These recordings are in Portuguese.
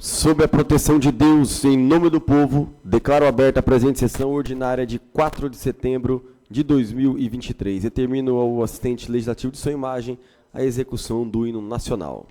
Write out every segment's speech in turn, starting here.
Sob a proteção de Deus, em nome do povo, declaro aberta a presente sessão ordinária de 4 de setembro de 2023. Determino ao assistente legislativo de sua imagem a execução do hino nacional.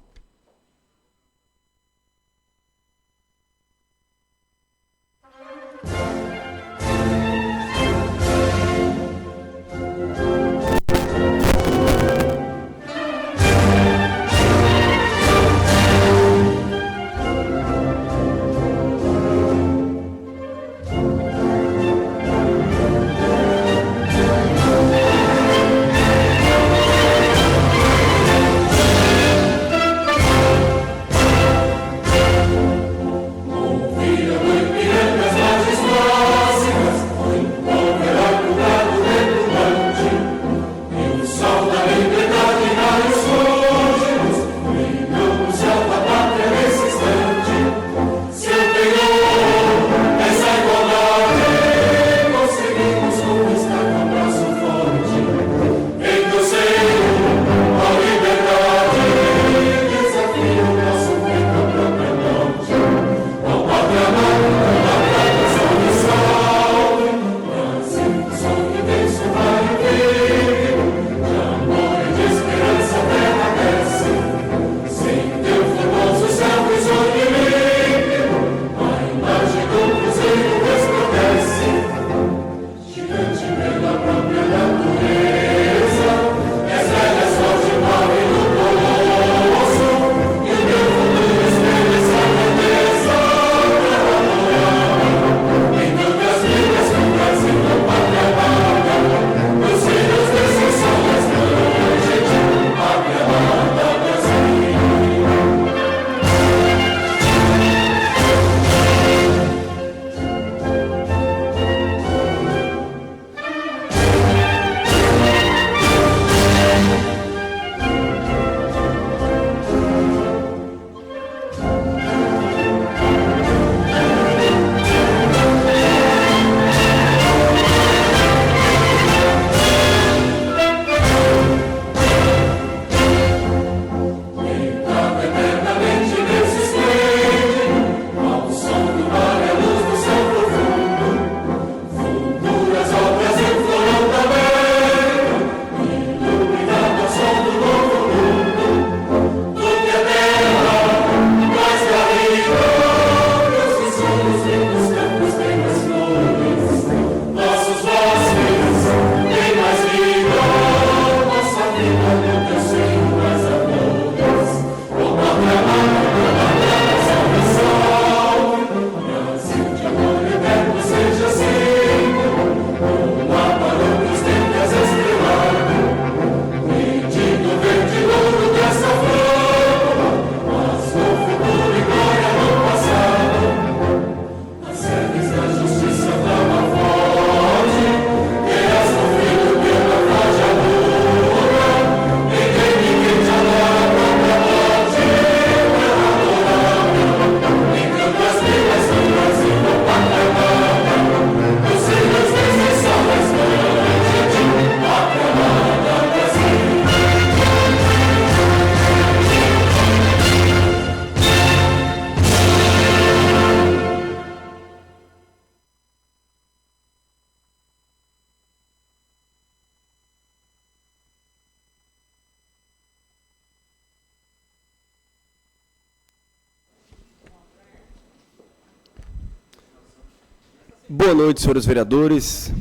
Boa noite, senhores vereadores.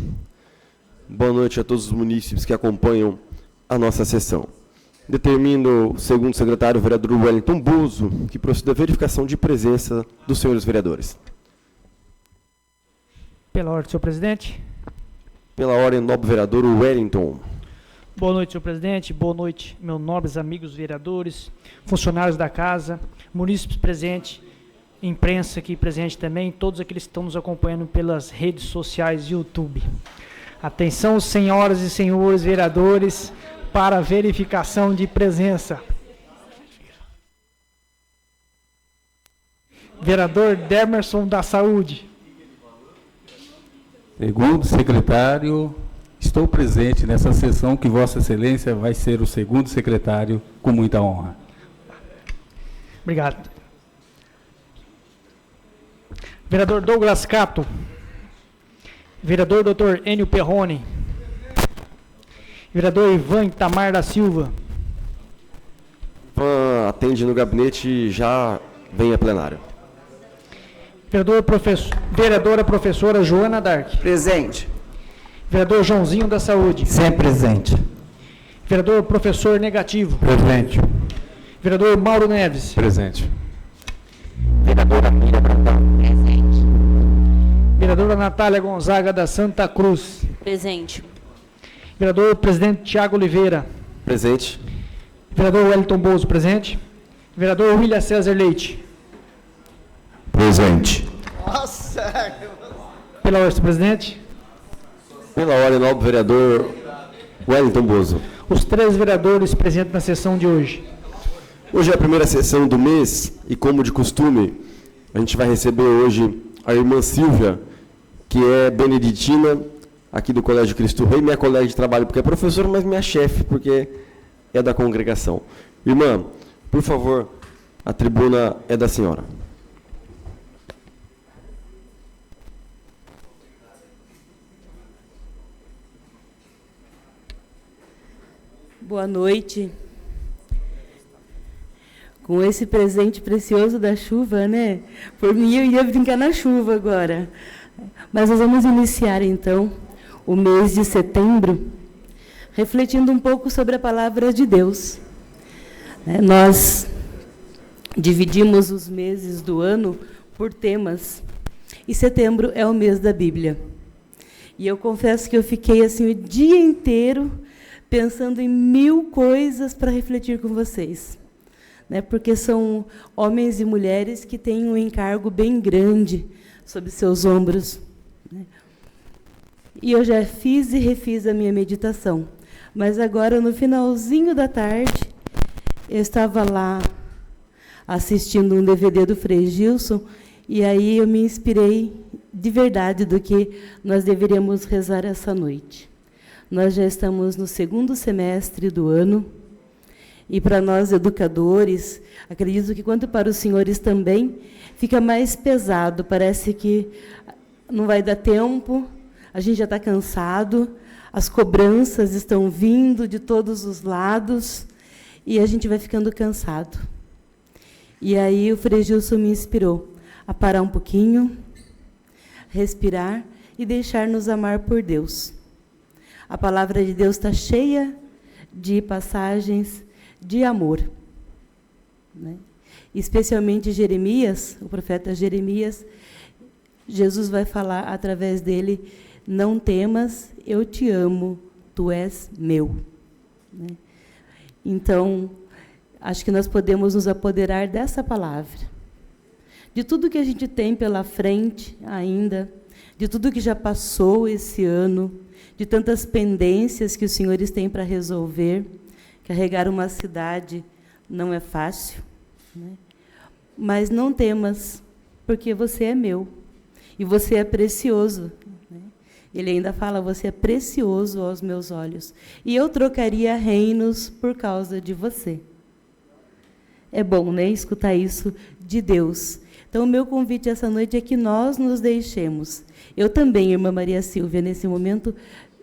Boa noite a todos os munícipes que acompanham a nossa sessão. Determino o segundo secretário, o vereador Wellington Buzo, que proceda a verificação de presença dos senhores vereadores. Pela ordem, senhor presidente. Pela ordem, nobre vereador Wellington. Boa noite, senhor presidente. Boa noite, meus nobres amigos vereadores, funcionários da casa, munícipes presentes, imprensa aqui presente também, todos aqueles que estão nos acompanhando pelas redes sociais e YouTube. Atenção, senhoras e senhores vereadores, para a verificação de presença. Vereador Demerson da Saúde. Segundo secretário, estou presente nessa sessão que Vossa Excelência vai ser o segundo secretário com muita honra. Obrigado. Vereador Douglas Cato. Vereador Dr. Enio Perrone. Vereador Ivan Itamar da Silva. Ivan atende no gabinete e já vem a plenário. Vereadora professora Joana Dark. Presente. Vereador Joãozinho da Saúde. Sempre presente. Vereador professor Negativo. Presente. Vereador Mauro Neves. Presente. Vereadora Miriam Brandão. Presente. Vereadora Natália Gonzaga da Santa Cruz. Presente. Vereador presidente Tiago Oliveira. Presente. Vereador Wellington Bozo, presente. Vereador William César Leite. Presente. Pela ordem, presidente. Pela ordem, nobre vereador Wellington Bozo. Os 3 vereadores presentes na sessão de hoje. Hoje é a primeira sessão do mês e, como de costume, a gente vai receber hoje a irmã Silvia, que é beneditina, aqui do Colégio Cristo Rei, minha colega de trabalho porque é professora, mas minha chefe porque é da congregação. Irmã, por favor, a tribuna é da senhora. Boa noite. Com esse presente precioso da chuva, né? Por mim, eu ia brincar na chuva agora. Mas nós vamos iniciar, então, o mês de setembro, refletindo um pouco sobre a palavra de Deus. Nós dividimos os meses do ano por temas, e setembro é o mês da Bíblia. E eu confesso que eu fiquei assim o dia inteiro pensando em 1000 coisas para refletir com vocês, né? Porque são homens e mulheres que têm um encargo bem grande sobre seus ombros, né? E eu já fiz e refiz a minha meditação, mas agora, no finalzinho da tarde, eu estava lá assistindo um DVD do Frei Gilson, e aí eu me inspirei de verdade do que nós deveríamos rezar essa noite. Nós já estamos no 2º semestre do ano, e para nós educadores, acredito que quanto para os senhores também, fica mais pesado, parece que não vai dar tempo, a gente já está cansado, as cobranças estão vindo de todos os lados, e a gente vai ficando cansado. E aí o Frei Gilson me inspirou a parar um pouquinho, respirar e deixar-nos amar por Deus. A palavra de Deus está cheia de passagens de amor, né? Especialmente Jeremias, o profeta Jeremias, Jesus vai falar através dele: não temas, eu te amo, tu és meu, né? Então, acho que nós podemos nos apoderar dessa palavra, de tudo que a gente tem pela frente ainda, de tudo que já passou esse ano, de tantas pendências que os senhores têm para resolver. Carregar uma cidade não é fácil, né? Mas não temas, porque você é meu, e você é precioso, né? Ele ainda fala: você é precioso aos meus olhos, e eu trocaria reinos por causa de você. É bom, né, escutar isso de Deus. Então, o meu convite essa noite é que nós nos deixemos, eu também, irmã Maria Silvia, nesse momento,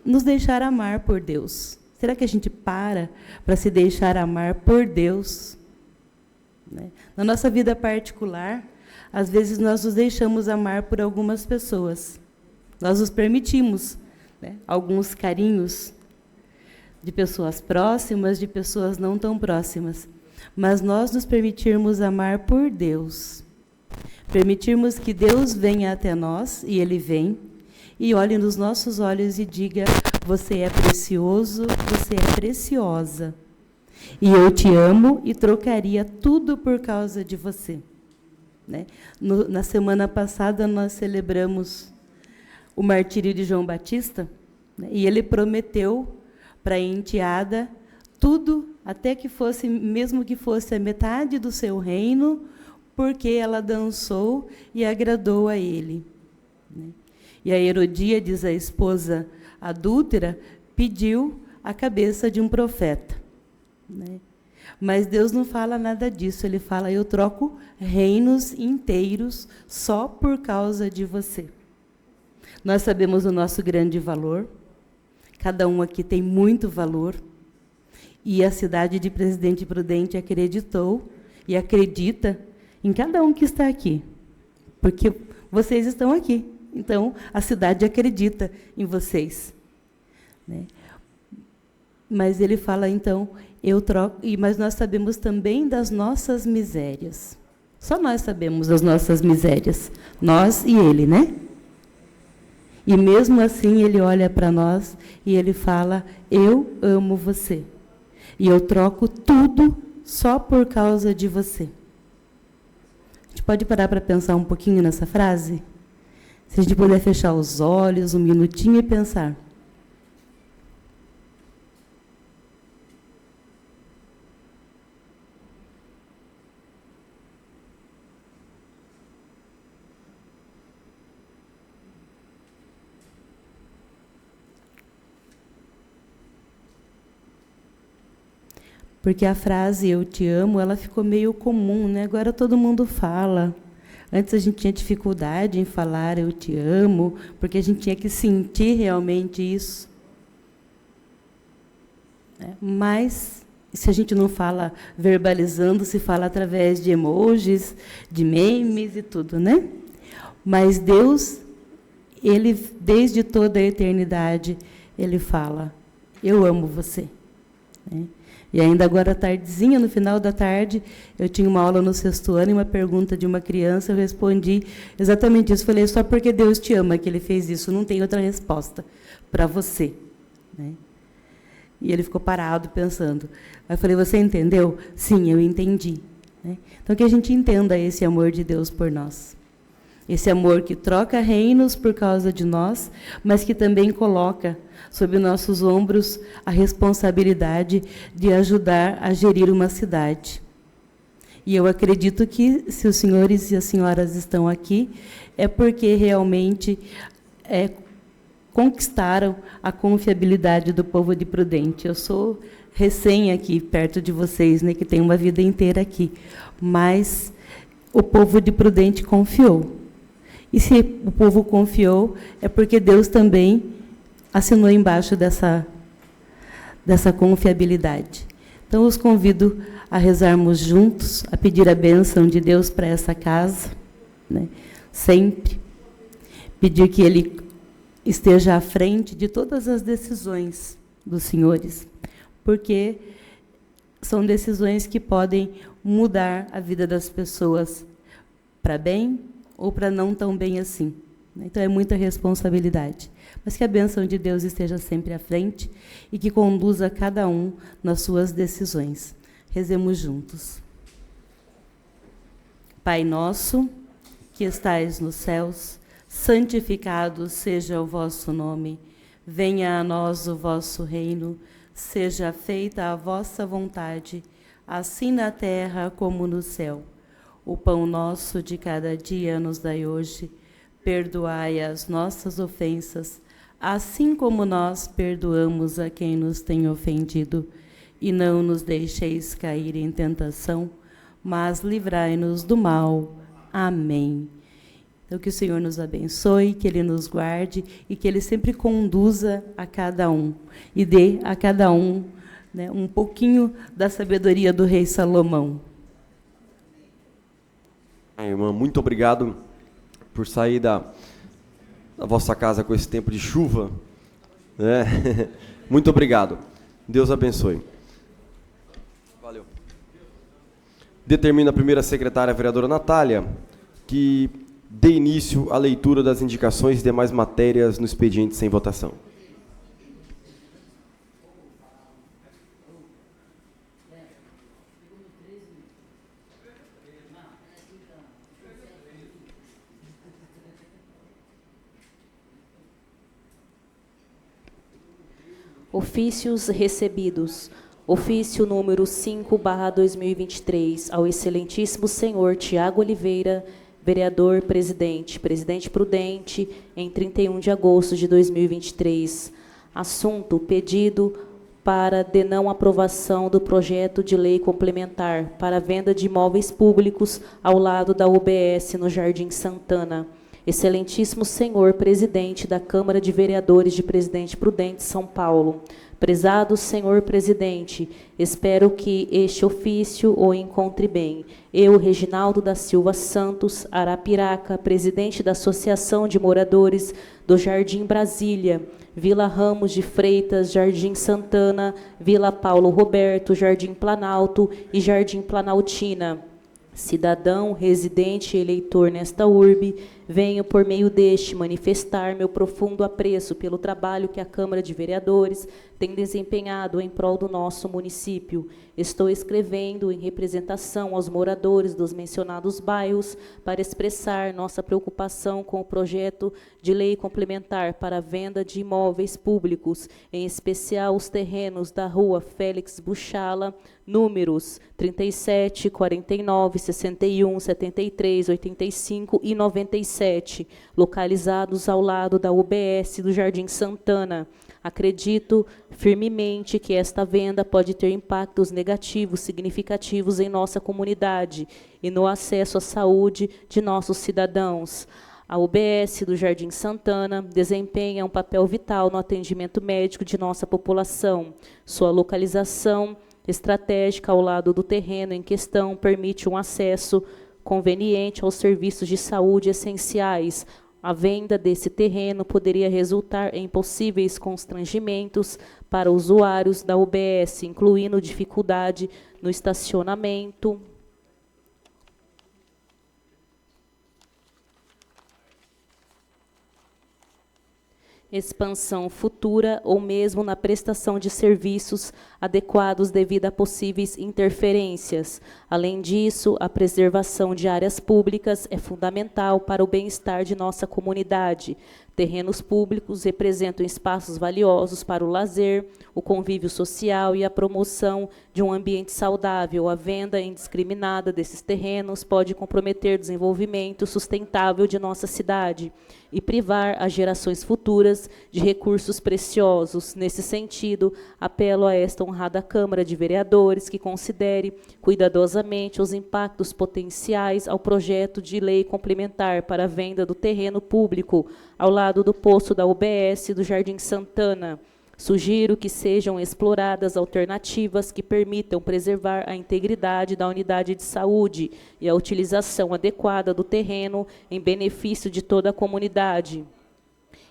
nos deixar amar por Deus. Será que a gente para se deixar amar por Deus, né? Na nossa vida particular, às vezes nós nos deixamos amar por algumas pessoas. Nós nos permitimos, né, alguns carinhos de pessoas próximas, de pessoas não tão próximas. Mas nós nos permitirmos amar por Deus. Permitirmos que Deus venha até nós, e Ele vem, e olhe nos nossos olhos e diga: você é precioso, você é preciosa, e eu te amo e trocaria tudo por causa de você, né? Na semana passada, nós celebramos o martírio de João Batista, né? E ele prometeu para a enteada tudo, até que fosse, mesmo que fosse a metade do seu reino, porque ela dançou e agradou a ele, né? E a Herodíades, a esposa adúltera, pediu a cabeça de um profeta, né? Mas Deus não fala nada disso. Ele fala, eu troco reinos inteiros só por causa de você. Nós sabemos o nosso grande valor. Cada um aqui tem muito valor. E a cidade de Presidente Prudente acreditou e acredita em cada um que está aqui. Porque vocês estão aqui. Então, a cidade acredita em vocês. Né? Mas ele fala, então, eu troco, mas nós sabemos também das nossas misérias. Só nós sabemos das nossas misérias. Nós e ele, né? E mesmo assim, ele olha para nós e ele fala, eu amo você. E eu troco tudo só por causa de você. A gente pode parar para pensar um pouquinho nessa frase? Se a gente puder fechar os olhos um minutinho e pensar. Porque a frase eu te amo, ela ficou meio comum, né? Agora todo mundo fala. Antes a gente tinha dificuldade em falar eu te amo, porque a gente tinha que sentir realmente isso. Mas, se a gente não fala verbalizando, se fala através de emojis, de memes e tudo, né? Mas Deus, ele, desde toda a eternidade, ele fala, eu amo você. Né? E ainda agora, tardezinha, no final da tarde, eu tinha uma aula no 6º ano e uma pergunta de uma criança, eu respondi exatamente isso. Falei, só porque Deus te ama que ele fez isso, não tem outra resposta para você. Né? E ele ficou parado, pensando. Aí eu falei, você entendeu? Sim, eu entendi. Né? Então, que a gente entenda esse amor de Deus por nós. Esse amor que troca reinos por causa de nós, mas que também coloca sobre nossos ombros a responsabilidade de ajudar a gerir uma cidade. E eu acredito que, se os senhores e as senhoras estão aqui, é porque realmente conquistaram a confiabilidade do povo de Prudente. Eu sou recém aqui, perto de vocês, né, que tem uma vida inteira aqui, mas o povo de Prudente confiou. E se o povo confiou, é porque Deus também assinou embaixo dessa confiabilidade. Então, os convido a rezarmos juntos, a pedir a bênção de Deus para essa casa, né? Sempre. Pedir que Ele esteja à frente de todas as decisões dos senhores, porque são decisões que podem mudar a vida das pessoas para bem ou para não tão bem assim. Então, é muita responsabilidade. Mas que a bênção de Deus esteja sempre à frente e que conduza cada um nas suas decisões. Rezemos juntos. Pai nosso, que estais nos céus, santificado seja o vosso nome. Venha a nós o vosso reino. Seja feita a vossa vontade, assim na terra como no céu. O pão nosso de cada dia nos dai hoje. Perdoai as nossas ofensas, assim como nós perdoamos a quem nos tem ofendido. E não nos deixeis cair em tentação, mas livrai-nos do mal. Amém. Então, que o Senhor nos abençoe, que Ele nos guarde e que Ele sempre conduza a cada um. E dê a cada um, né, um pouquinho da sabedoria do rei Salomão. Irmã, muito obrigado por sair da vossa casa com esse tempo de chuva. Né? Muito obrigado. Deus abençoe. Valeu. Determina a primeira secretária, a vereadora Natália, que dê início à leitura das indicações e demais matérias no expediente sem votação. Ofícios recebidos. Ofício número 5/2023, ao excelentíssimo senhor Tiago Oliveira, vereador presidente Prudente, em 31 de agosto de 2023. Assunto: pedido para de não aprovação do projeto de lei complementar para a venda de imóveis públicos ao lado da UBS no Jardim Santana. Excelentíssimo senhor presidente da Câmara de Vereadores de Presidente Prudente, São Paulo. Prezado senhor presidente, espero que este ofício o encontre bem. Eu, Reginaldo da Silva Santos, Arapiraca, presidente da Associação de Moradores do Jardim Brasília, Vila Ramos de Freitas, Jardim Santana, Vila Paulo Roberto, Jardim Planalto e Jardim Planaltina. Cidadão, residente e eleitor nesta urbe, venho por meio deste manifestar meu profundo apreço pelo trabalho que a Câmara de Vereadores tem desempenhado em prol do nosso município. Estou escrevendo em representação aos moradores dos mencionados bairros para expressar nossa preocupação com o projeto de lei complementar para a venda de imóveis públicos, em especial os terrenos da rua Félix Buchala, números 37, 49, 61, 73, 85 e 97, localizados ao lado da UBS do Jardim Santana. Acredito firmemente que esta venda pode ter impactos negativos significativos em nossa comunidade e no acesso à saúde de nossos cidadãos. A UBS do Jardim Santana desempenha um papel vital no atendimento médico de nossa população. Sua localização estratégica ao lado do terreno em questão permite um acesso conveniente aos serviços de saúde essenciais. A venda desse terreno poderia resultar em possíveis constrangimentos para usuários da UBS, incluindo dificuldade no estacionamento, expansão futura ou mesmo na prestação de serviços adequados devido a possíveis interferências. Além disso, a preservação de áreas públicas é fundamental para o bem-estar de nossa comunidade. Terrenos públicos representam espaços valiosos para o lazer, o convívio social e a promoção de um ambiente saudável. A venda indiscriminada desses terrenos pode comprometer o desenvolvimento sustentável de nossa cidade e privar as gerações futuras de recursos preciosos. Nesse sentido, apelo a esta honrada Câmara de Vereadores que considere cuidadosamente os impactos potenciais ao projeto de lei complementar para a venda do terreno público ao lado do posto da UBS do Jardim Santana. Sugiro que sejam exploradas alternativas que permitam preservar a integridade da unidade de saúde e a utilização adequada do terreno em benefício de toda a comunidade.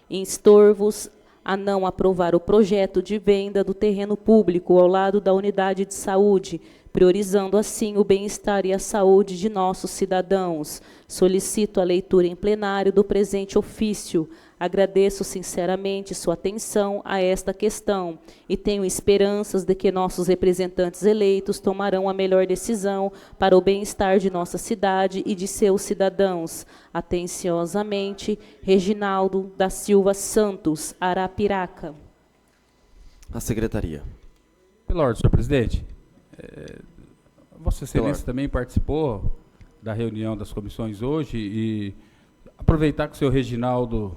Insto-vos a não aprovar o projeto de venda do terreno público ao lado da unidade de saúde, priorizando assim o bem-estar e a saúde de nossos cidadãos. Solicito a leitura em plenário do presente ofício. Agradeço sinceramente sua atenção a esta questão e tenho esperanças de que nossos representantes eleitos tomarão a melhor decisão para o bem-estar de nossa cidade e de seus cidadãos. Atenciosamente, Reginaldo da Silva Santos, Arapiraca. A Secretaria. Pela ordem, senhor presidente. Vossa Excelência também participou da reunião das comissões hoje e aproveitar que o senhor Reginaldo,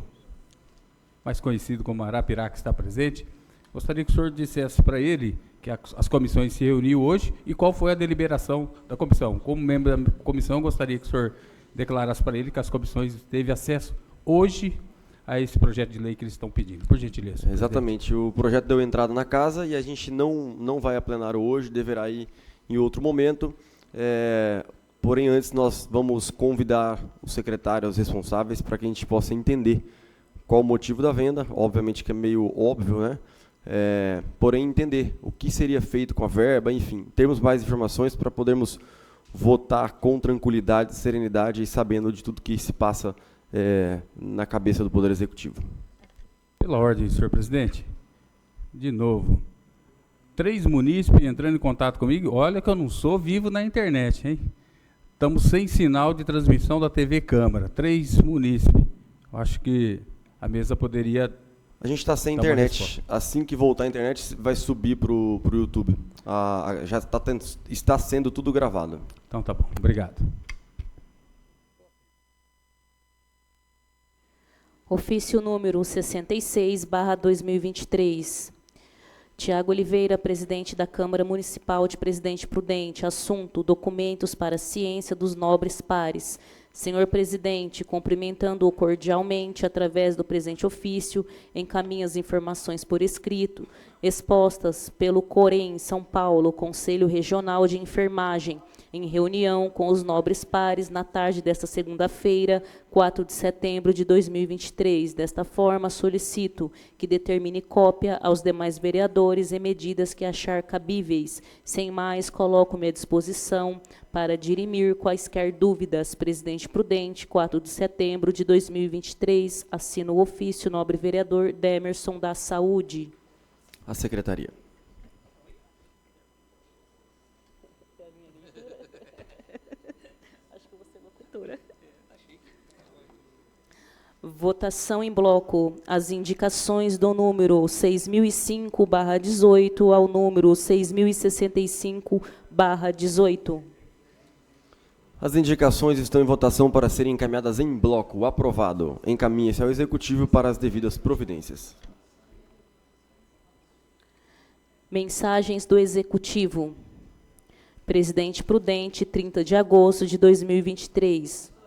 mais conhecido como Arapiraca, está presente, gostaria que o senhor dissesse para ele que as comissões se reuniram hoje e qual foi a deliberação da comissão. Como membro da comissão, gostaria que o senhor declarasse para ele que as comissões teve acesso hoje a esse projeto de lei que eles estão pedindo. Por gentileza. Exatamente. O projeto deu entrada na casa e a gente não vai a plenário hoje, deverá ir em outro momento. Porém, antes nós vamos convidar o secretário, os responsáveis, para que a gente possa entender qual o motivo da venda. Obviamente que é meio óbvio, né? Porém, entender o que seria feito com a verba, enfim, termos mais informações para podermos votar com tranquilidade, serenidade e sabendo de tudo que se passa na cabeça do Poder Executivo. Pela ordem, senhor presidente, de novo, 3 munícipes entrando em contato comigo. Olha que eu não sou vivo na internet, hein? Estamos sem sinal de transmissão da TV Câmara. 3 munícipes. Acho que a mesa poderia... A gente está sem internet. Assim que voltar a internet, vai subir para o YouTube. Já está sendo tudo gravado. Então tá bom. Obrigado. Ofício número 66/2023. Tiago Oliveira, presidente da Câmara Municipal de Presidente Prudente. Assunto: documentos para a ciência dos nobres pares. Senhor presidente, cumprimentando-o cordialmente através do presente ofício, encaminho as informações por escrito, expostas pelo COREM São Paulo, Conselho Regional de Enfermagem, em reunião com os nobres pares na tarde desta segunda-feira, 4 de setembro de 2023. Desta forma, solicito que determine cópia aos demais vereadores e medidas que achar cabíveis. Sem mais, coloco-me à disposição para dirimir quaisquer dúvidas. Presidente Prudente, 4 de setembro de 2023. Assino o ofício, nobre vereador Demerson da Saúde. A secretaria. Votação em bloco. As indicações do número 6005/18 ao número 6065/18. As indicações estão em votação para serem encaminhadas em bloco. Aprovado. Encaminhe-se ao Executivo para as devidas providências. Mensagens do Executivo. Presidente Prudente, 30 de agosto de 2023.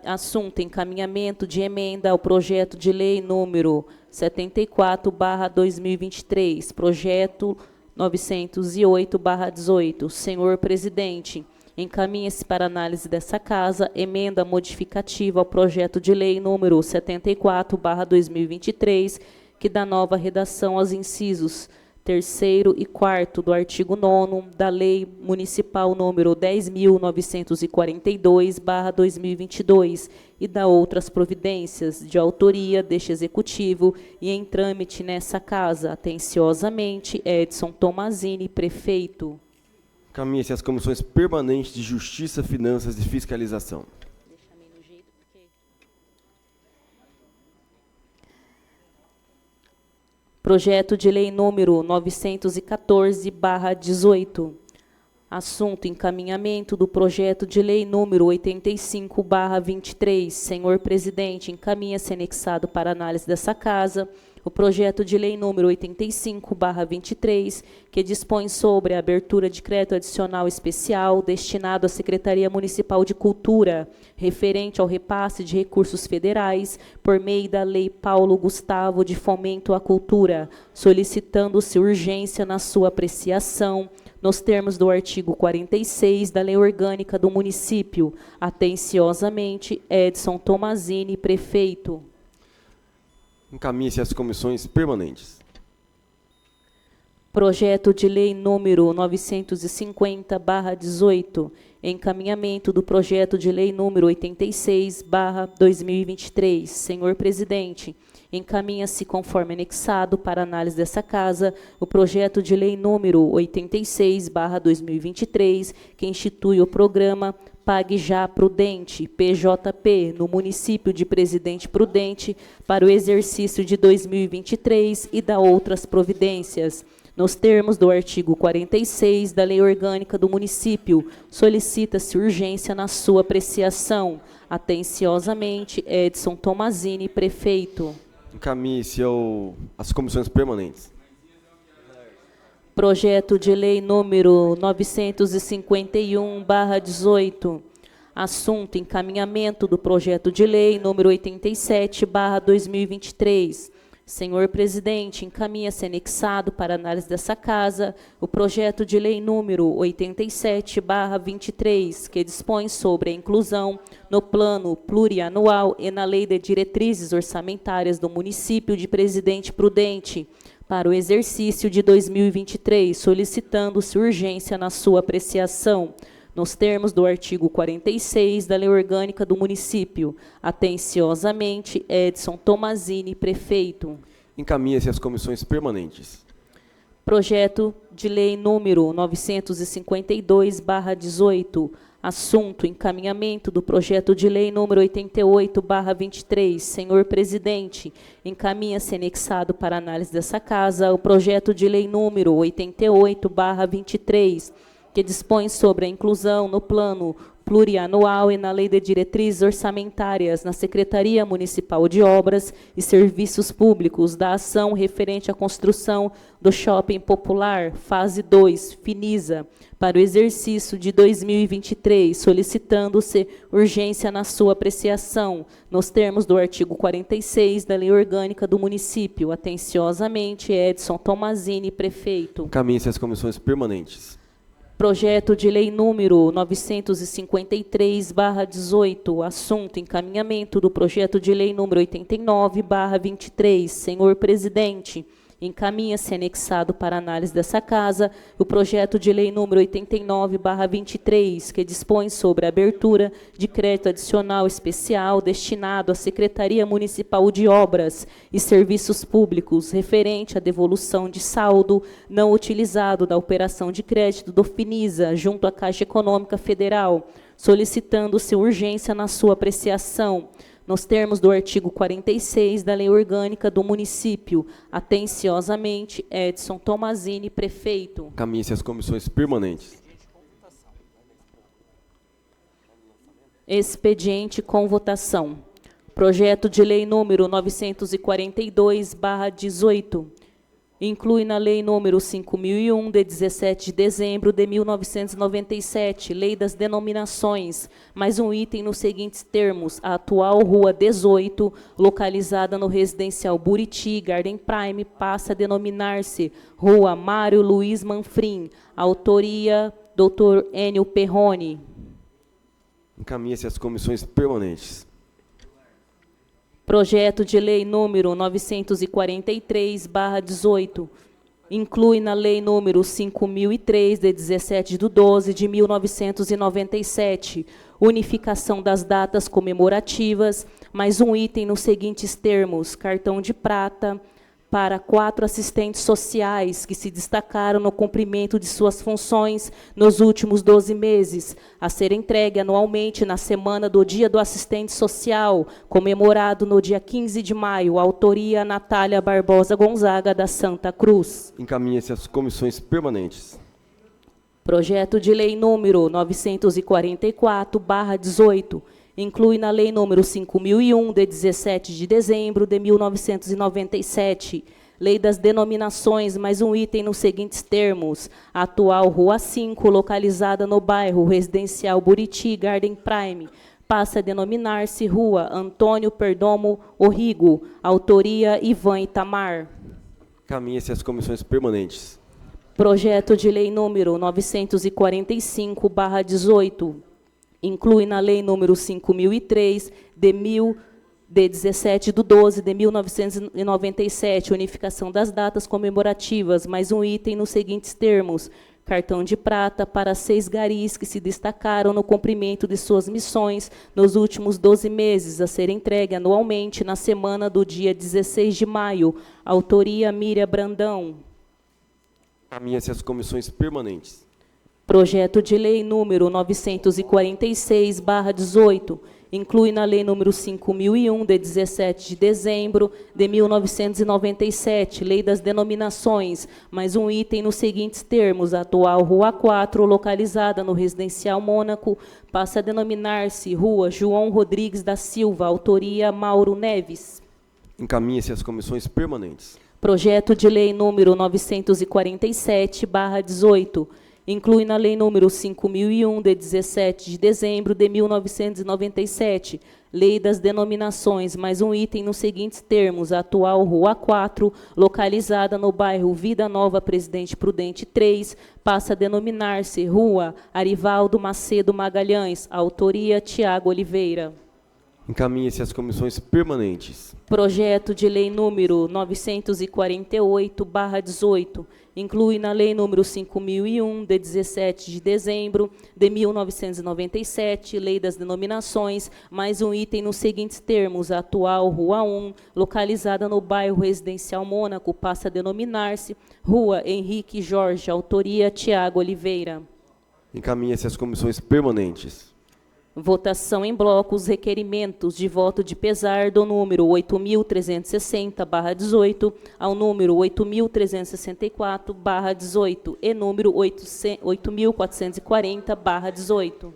Assunto: encaminhamento de emenda ao projeto de lei número 74/2023, projeto 908/18. Senhor presidente, encaminha-se para análise dessa casa emenda modificativa ao projeto de lei número 74/2023, que dá nova redação aos incisos 3º e 4º do artigo 9º da Lei Municipal número 10.942/2022 e dá outras providências de autoria deste Executivo e em trâmite nessa casa. Atenciosamente, Edson Tomazini, prefeito. Encaminhe-se às comissões permanentes de Justiça, Finanças e Fiscalização. Projeto de lei número 914/18. Assunto: encaminhamento do projeto de lei número 85/23. Senhor presidente, encaminha-se anexado para análise dessa casa o projeto de lei número 85/23, que dispõe sobre a abertura de crédito adicional especial destinado à Secretaria Municipal de Cultura, referente ao repasse de recursos federais por meio da Lei Paulo Gustavo de Fomento à Cultura, solicitando-se urgência na sua apreciação, nos termos do artigo 46 da Lei Orgânica do Município. Atenciosamente, Edson Tomazini, prefeito. Encaminhe-se às comissões permanentes. Projeto de lei número 950/18. Encaminhamento do projeto de lei número 86/2023. Senhor presidente, encaminha-se conforme anexado para análise dessa casa o projeto de lei número 86/2023, que institui o programa Pague Já Prudente, PJP, no município de Presidente Prudente para o exercício de 2023 e dá outras providências. Nos termos do artigo 46 da Lei Orgânica do Município, solicita-se urgência na sua apreciação. Atenciosamente, Edson Tomazini, prefeito. Encaminhe-se às comissões permanentes. Projeto de lei número 951/18. Assunto: encaminhamento do projeto de lei número 87/2023. Senhor presidente, encaminha-se anexado para análise dessa casa o projeto de lei número 87/23, que dispõe sobre a inclusão no plano plurianual e na lei de diretrizes orçamentárias do município de Presidente Prudente para o exercício de 2023, solicitando-se urgência na sua apreciação, nos termos do artigo 46 da Lei Orgânica do Município. Atenciosamente, Edson Tomazini, prefeito. Encaminhe-se às comissões permanentes. Projeto de lei número 952/18. Assunto: encaminhamento do projeto de lei número 88/23. Senhor presidente, encaminha-se anexado para análise dessa casa o projeto de lei número 88/23, que dispõe sobre a inclusão no plano plurianual e na Lei de Diretrizes Orçamentárias na Secretaria Municipal de Obras e Serviços Públicos da ação referente à construção do Shopping Popular, fase 2, Finisa, para o exercício de 2023, solicitando-se urgência na sua apreciação, nos termos do artigo 46 da Lei Orgânica do Município. Atenciosamente, Edson Tomazini, prefeito. Encaminhe-se às comissões permanentes. Projeto de lei número 953/18, assunto encaminhamento do projeto de lei número 89/23. Senhor presidente, encaminha-se anexado para análise dessa casa o projeto de lei número 89/23, que dispõe sobre a abertura de crédito adicional especial destinado à Secretaria Municipal de Obras e Serviços Públicos, referente à devolução de saldo não utilizado da operação de crédito do Finisa, junto à Caixa Econômica Federal, solicitando-se urgência na sua apreciação, nos termos do artigo 46 da Lei Orgânica do Município. Atenciosamente, Edson Tomazini, prefeito. Encaminhe-se às comissões permanentes. Expediente com votação. Projeto de lei número 942/18. Inclui na lei número 5.001, de 17 de dezembro de 1997, Lei das Denominações, mais um item nos seguintes termos: a atual Rua 18, localizada no residencial Buriti, Garden Prime, passa a denominar-se Rua Mário Luiz Manfrim. Autoria, Dr. Enio Perrone. Encaminhe-se às comissões permanentes. Projeto de lei número 943/18. Inclui na lei número 5.003, de 17/12 de 1997, unificação das datas comemorativas, mais um item nos seguintes termos: cartão de prata para 4 assistentes sociais que se destacaram no cumprimento de suas funções nos últimos 12 meses, a ser entregue anualmente na semana do Dia do Assistente Social, comemorado no dia 15 de maio. Autoria, Natália Barbosa Gonzaga, da Santa Cruz. Encaminhe-se às comissões permanentes. Projeto de lei número 944/18. Inclui na lei número 5.001, de 17 de dezembro de 1997, Lei das Denominações, mais um item nos seguintes termos: a atual Rua 5, localizada no bairro residencial Buriti, Garden Prime, passa a denominar-se Rua Antônio Perdomo Orrigo. Autoria, Ivan Itamar. Encaminhe-se às comissões permanentes. Projeto de lei número 945/18. Inclui na lei número 5.003, de 17/12 de 1997, unificação das datas comemorativas, mais um item nos seguintes termos: cartão de prata para 6 garis que se destacaram no cumprimento de suas missões nos últimos 12 meses, a ser entregue anualmente na semana do dia 16 de maio. Autoria, Miriam Brandão. Encaminhe-se às comissões permanentes. Projeto de lei número 946/18. Inclui na lei número 5.001, de 17 de dezembro de 1997, Lei das Denominações, mais um item nos seguintes termos: a atual Rua 4, localizada no residencial Mônaco, passa a denominar-se Rua João Rodrigues da Silva. Autoria, Mauro Neves. Encaminhe-se às comissões permanentes. Projeto de lei número 947/18. Inclui na lei número 5.001, de 17 de dezembro de 1997, Lei das Denominações, mais um item nos seguintes termos: a atual Rua 4, localizada no bairro Vida Nova Presidente Prudente 3, passa a denominar-se Rua Arivaldo Macedo Magalhães. Autoria, Tiago Oliveira. Encaminhe-se às comissões permanentes. Projeto de lei número 948/18. Inclui na lei número 5.001, de 17 de dezembro de 1997, Lei das Denominações, mais um item nos seguintes termos: a atual Rua 1, localizada no bairro Residencial Mônaco, passa a denominar-se Rua Henrique Jorge. Autoria, Tiago Oliveira. Encaminhe-se às comissões permanentes. Votação em bloco os requerimentos de voto de pesar do número 8.360/18 ao número 8.364/18 e número 8.440/18.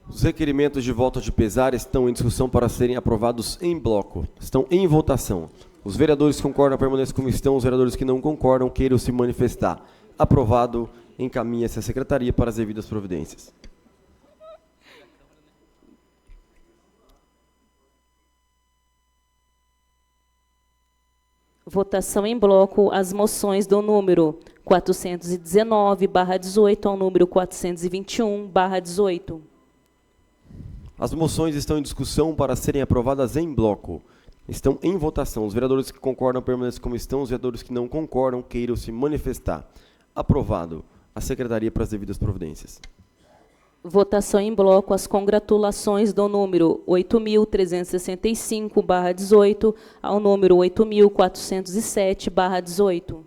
Os requerimentos de voto de pesar estão em discussão para serem aprovados em bloco. Estão em votação. Os vereadores que concordam permaneçam como estão. Os vereadores que não concordam queiram se manifestar. Aprovado. Encaminha-se à secretaria para as devidas providências. Votação em bloco as moções do número 419/18 ao número 421/18. As moções estão em discussão para serem aprovadas em bloco. Estão em votação. Os vereadores que concordam permaneçam como estão. Os vereadores que não concordam queiram se manifestar. Aprovado. A secretaria para as devidas providências. Votação em bloco as congratulações do número 8.365/18 ao número 8.407/18.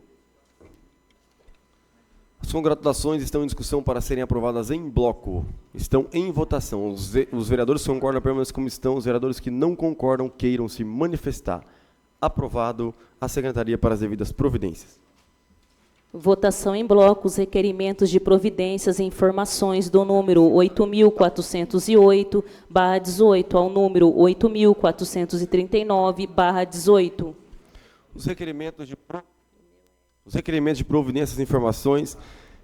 As congratulações estão em discussão para serem aprovadas em bloco. Estão em votação. Os vereadores que concordam permaneçam como estão. Os vereadores que não concordam queiram se manifestar. Aprovado. A secretaria para as devidas providências. Votação em bloco os requerimentos de providências e informações do número 8.408/18 ao número 8.439/18. Os requerimentos de providências e informações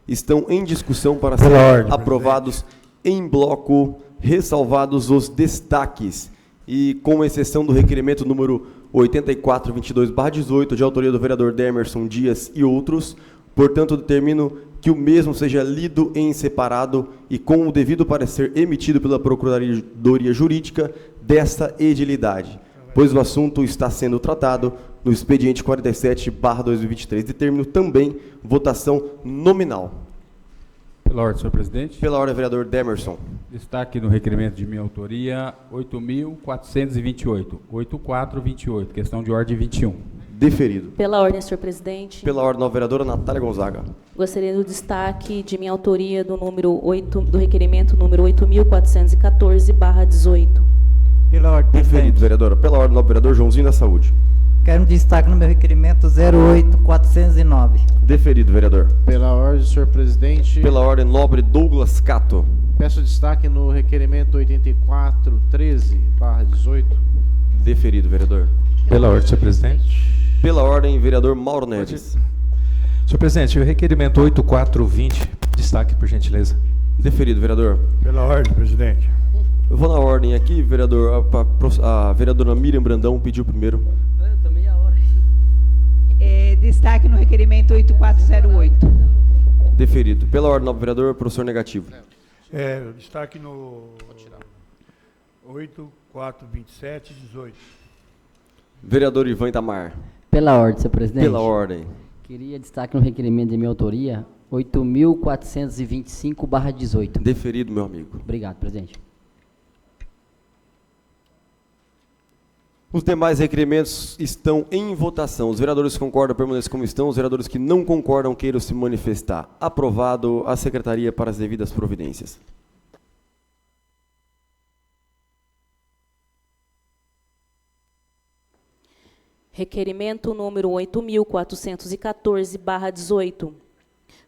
estão em discussão para serem aprovados em bloco, ressalvados os destaques. E com exceção do requerimento número 8422/18, de autoria do vereador Demerson Dias e outros, portanto, determino que o mesmo seja lido em separado e com o devido parecer emitido pela Procuradoria Jurídica desta edilidade, pois o assunto está sendo tratado no expediente 47/2023. Determino também votação nominal. Pela ordem, senhor presidente. Pela ordem, vereador Demerson. Destaque no requerimento de minha autoria, 8.428, 8428, questão de ordem 21. Deferido. Pela ordem, senhor presidente. Pela ordem, nova vereadora Natália Gonzaga. Gostaria do destaque de minha autoria do número 8, do requerimento número 8.414/18. Pela ordem, Deferido, presidente. vereadora. Pela ordem, nova vereador Joãozinho da Saúde. Quero um destaque no meu requerimento 08409. Deferido, vereador. Pela ordem, senhor presidente. Pela ordem, nobre Douglas Cato. Peço destaque no requerimento 8413/18. Deferido, vereador. Pela ordem, senhor presidente. Pela ordem, vereador Mauro Neves. Senhor presidente, o requerimento 8420, destaque, por gentileza. Deferido, vereador. Pela ordem, presidente. Eu vou na ordem aqui, vereador. A vereadora Miriam Brandão pediu primeiro. Destaque no requerimento 8408. Deferido. Pela ordem, nobre vereador, professor negativo. Destaque no 8427/18. Vereador Ivan Itamar. Pela ordem, senhor presidente. Pela ordem. Queria destaque no requerimento de minha autoria, 8.425/18. Deferido, meu amigo. Obrigado, presidente. Os demais requerimentos estão em votação. Os vereadores que concordam permaneçam como estão. Os vereadores que não concordam queiram se manifestar. Aprovado. A secretaria para as devidas providências. Requerimento número 8.414/18.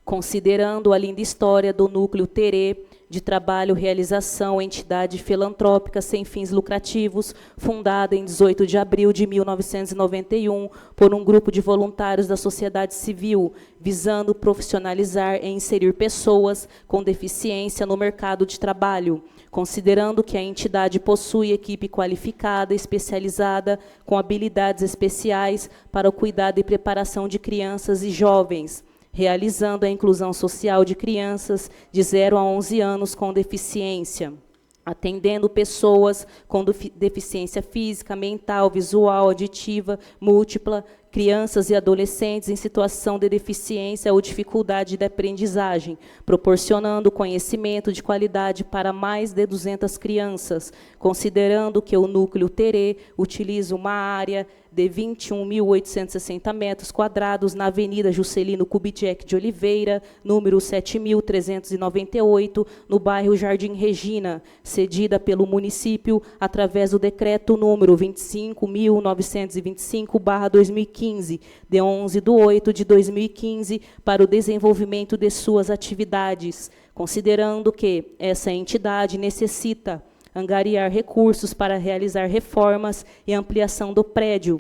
Considerando a linda história do Núcleo Terê, de trabalho realização entidade filantrópica sem fins lucrativos, fundada em 18 de abril de 1991 por um grupo de voluntários da sociedade civil, visando profissionalizar e inserir pessoas com deficiência no mercado de trabalho, considerando que a entidade possui equipe qualificada, especializada, com habilidades especiais para o cuidado e preparação de crianças e jovens, realizando a inclusão social de crianças de 0 a 11 anos com deficiência, atendendo pessoas com deficiência física, mental, visual, auditiva, múltipla, crianças e adolescentes em situação de deficiência ou dificuldade de aprendizagem, proporcionando conhecimento de qualidade para mais de 200 crianças, considerando que o Núcleo Terê utiliza uma área de 21.860 metros quadrados na Avenida Juscelino Kubitschek de Oliveira, número 7.398, no bairro Jardim Regina, cedida pelo município através do decreto número 25.925/2015, de 11/8/2015, para o desenvolvimento de suas atividades, considerando que essa entidade necessita angariar recursos para realizar reformas e ampliação do prédio,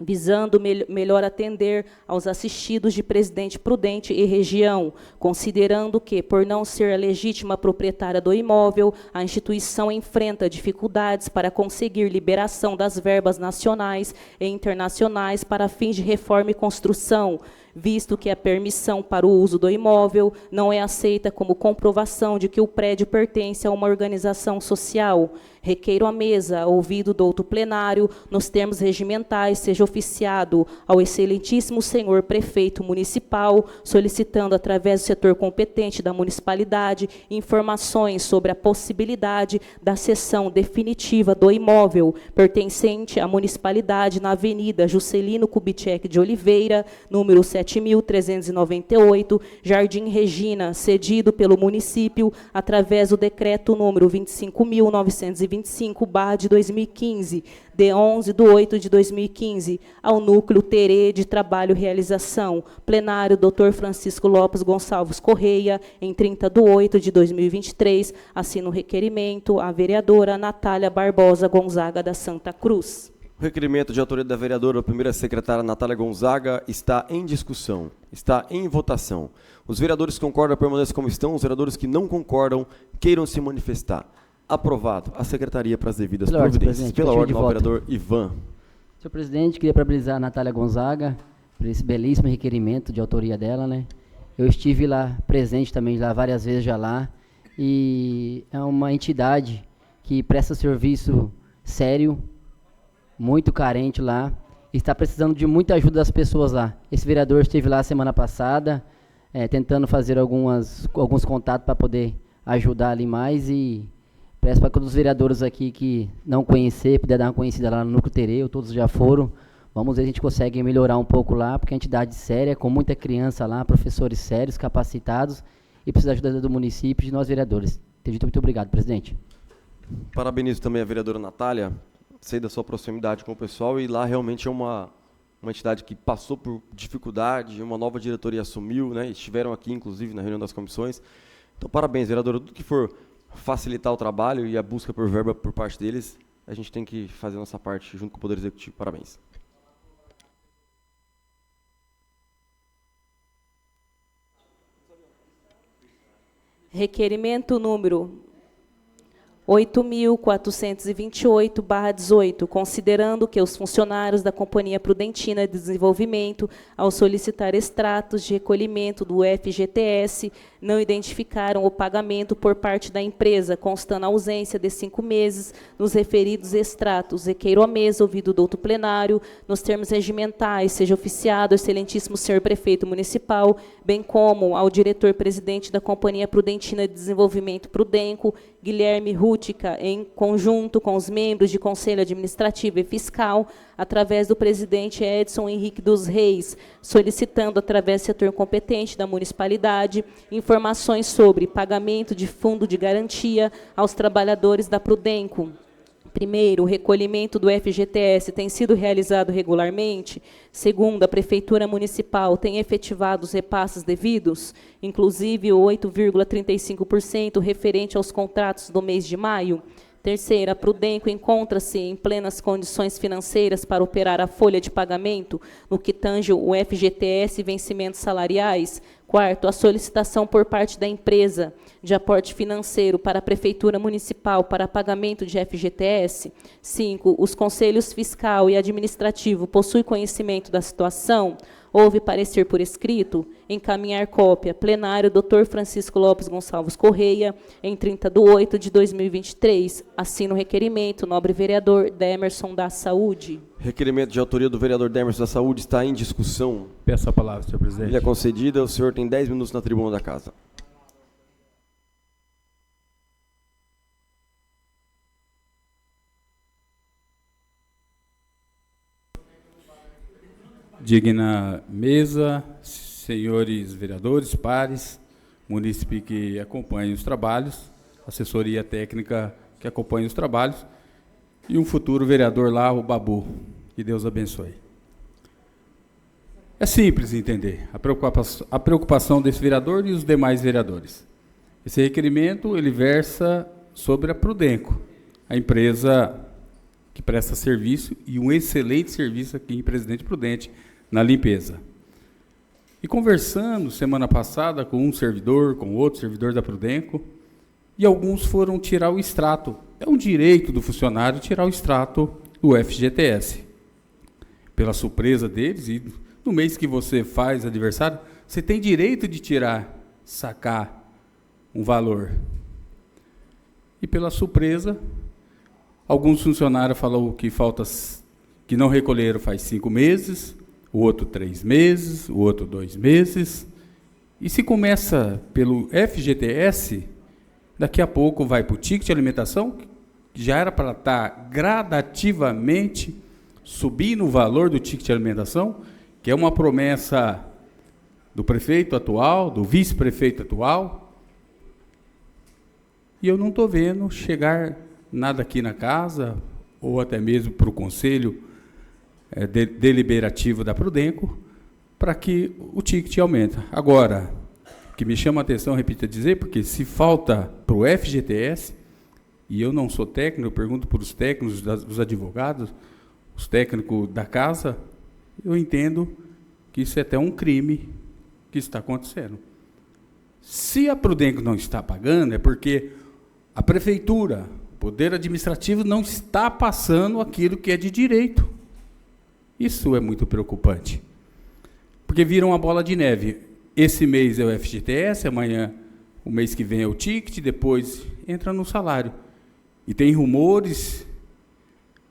visando melhor atender aos assistidos de Presidente Prudente e região, considerando que, por não ser a legítima proprietária do imóvel, a instituição enfrenta dificuldades para conseguir liberação das verbas nacionais e internacionais para fins de reforma e construção, visto que a permissão para o uso do imóvel não é aceita como comprovação de que o prédio pertence a uma organização social. Requeiro à mesa, ouvido o douto plenário, nos termos regimentais, seja oficiado ao excelentíssimo senhor prefeito municipal, solicitando, através do setor competente da municipalidade, informações sobre a possibilidade da cessão definitiva do imóvel pertencente à municipalidade na Avenida Juscelino Kubitschek de Oliveira, número 7.398, Jardim Regina, cedido pelo município através do decreto número 25.925/2015, de 11/8/2015, ao Núcleo Terê de Trabalho e Realização. Plenário, Dr. Francisco Lopes Gonçalves Correia, em 30/8/2023, assina o requerimento a vereadora Natália Barbosa Gonzaga da Santa Cruz. O requerimento de autoria da vereadora, primeira secretária Natália Gonzaga, está em discussão, está em votação. Os vereadores que concordam permaneçam como estão, os vereadores que não concordam queiram se manifestar. Aprovado. A secretaria para as devidas providências. Pela ordem, ao vereador Ivan. Senhor presidente, queria parabenizar a Natália Gonzaga por esse belíssimo requerimento de autoria dela, né? Eu estive lá presente também lá várias vezes já lá, e é uma entidade que presta serviço sério, muito carente lá, e está precisando de muita ajuda das pessoas lá. Esse vereador esteve lá semana passada, tentando fazer alguns contatos para poder ajudar ali mais, e peço para todos os vereadores aqui que não conhecer, puder dar uma conhecida lá no Núcleo Terê, todos já foram. Vamos ver se a gente consegue melhorar um pouco lá, porque é uma entidade séria, com muita criança lá, professores sérios, capacitados, e precisa da ajuda do município e de nós vereadores. Muito obrigado, presidente. Parabenizo também a vereadora Natália, sei da sua proximidade com o pessoal, e lá realmente é uma entidade que passou por dificuldade, uma nova diretoria assumiu, né, estiveram aqui, inclusive, na reunião das comissões. Então, parabéns, vereadora. Tudo que for facilitar o trabalho e a busca por verba por parte deles, a gente tem que fazer a nossa parte junto com o Poder Executivo. Parabéns. Requerimento número 8.428/18, considerando que os funcionários da Companhia Prudentina de Desenvolvimento, ao solicitar extratos de recolhimento do FGTS, não identificaram o pagamento por parte da empresa, constando a ausência de 5 meses nos referidos extratos. Requeiro à mesa, ouvido o douto plenário, nos termos regimentais, seja oficiado ao excelentíssimo senhor prefeito municipal, bem como ao diretor-presidente da Companhia Prudentina de Desenvolvimento Prudenco, Guilherme Rútica, em conjunto com os membros de Conselho Administrativo e Fiscal, através do presidente Edson Henrique dos Reis, solicitando, através do setor competente da municipalidade, informações sobre pagamento de fundo de garantia aos trabalhadores da Prudenco. Primeiro, o recolhimento do FGTS tem sido realizado regularmente. Segundo, a Prefeitura Municipal tem efetivado os repasses devidos, inclusive o 8,35% referente aos contratos do mês de maio. Terceira, a Prudenco encontra-se em plenas condições financeiras para operar a folha de pagamento no que tange o FGTS e vencimentos salariais. Quarto, a solicitação por parte da empresa de aporte financeiro para a Prefeitura Municipal para pagamento de FGTS. 5. Os conselhos fiscal e administrativo possuem conhecimento da situação. Houve parecer por escrito, encaminhar cópia, plenário, Dr. Francisco Lopes Gonçalves Correia, em 30/8/2023. Assina o requerimento, nobre vereador Demerson da Saúde. Requerimento de autoria do vereador Demerson da Saúde está em discussão. Peço a palavra, senhor presidente. Ele é concedida, o senhor tem 10 minutos na tribuna da casa. digna mesa, senhores vereadores, pares, munícipe que acompanha os trabalhos, assessoria técnica que acompanha os trabalhos, e um futuro vereador lá, o Babu. Que Deus abençoe. É simples entender a preocupação desse vereador e os demais vereadores. Esse requerimento ele versa sobre a Prudenco, a empresa que presta serviço e um excelente serviço aqui em Presidente Prudente na limpeza. E conversando semana passada com um servidor, com outro servidor da Prudenco, e alguns foram tirar o extrato. É um direito do funcionário tirar o extrato do FGTS. Pela surpresa deles, e no mês que você faz aniversário, você tem direito de tirar, sacar um valor. E pela surpresa, alguns funcionários falaram que que não recolheram faz 5 meses, o outro 3 meses, o outro 2 meses. E se começa pelo FGTS, daqui a pouco vai para o ticket de alimentação, que já era para estar gradativamente subindo o valor do ticket de alimentação, que é uma promessa do prefeito atual, do vice-prefeito atual. E eu não estou vendo chegar nada aqui na casa, ou até mesmo para o Conselho Deliberativo da Prudenco, para que o ticket aumente. Agora, o que me chama a atenção, repito a dizer, porque se falta para o FGTS, e eu não sou técnico, eu pergunto para os técnicos, os advogados, os técnicos da casa, eu entendo que isso é até um crime que está acontecendo. Se a Prudenco não está pagando, é porque a prefeitura, o poder administrativo, não está passando aquilo que é de direito. Isso é muito preocupante. Porque vira uma bola de neve. Esse mês é o FGTS, amanhã, o mês que vem é o ticket, depois entra no salário. E tem rumores,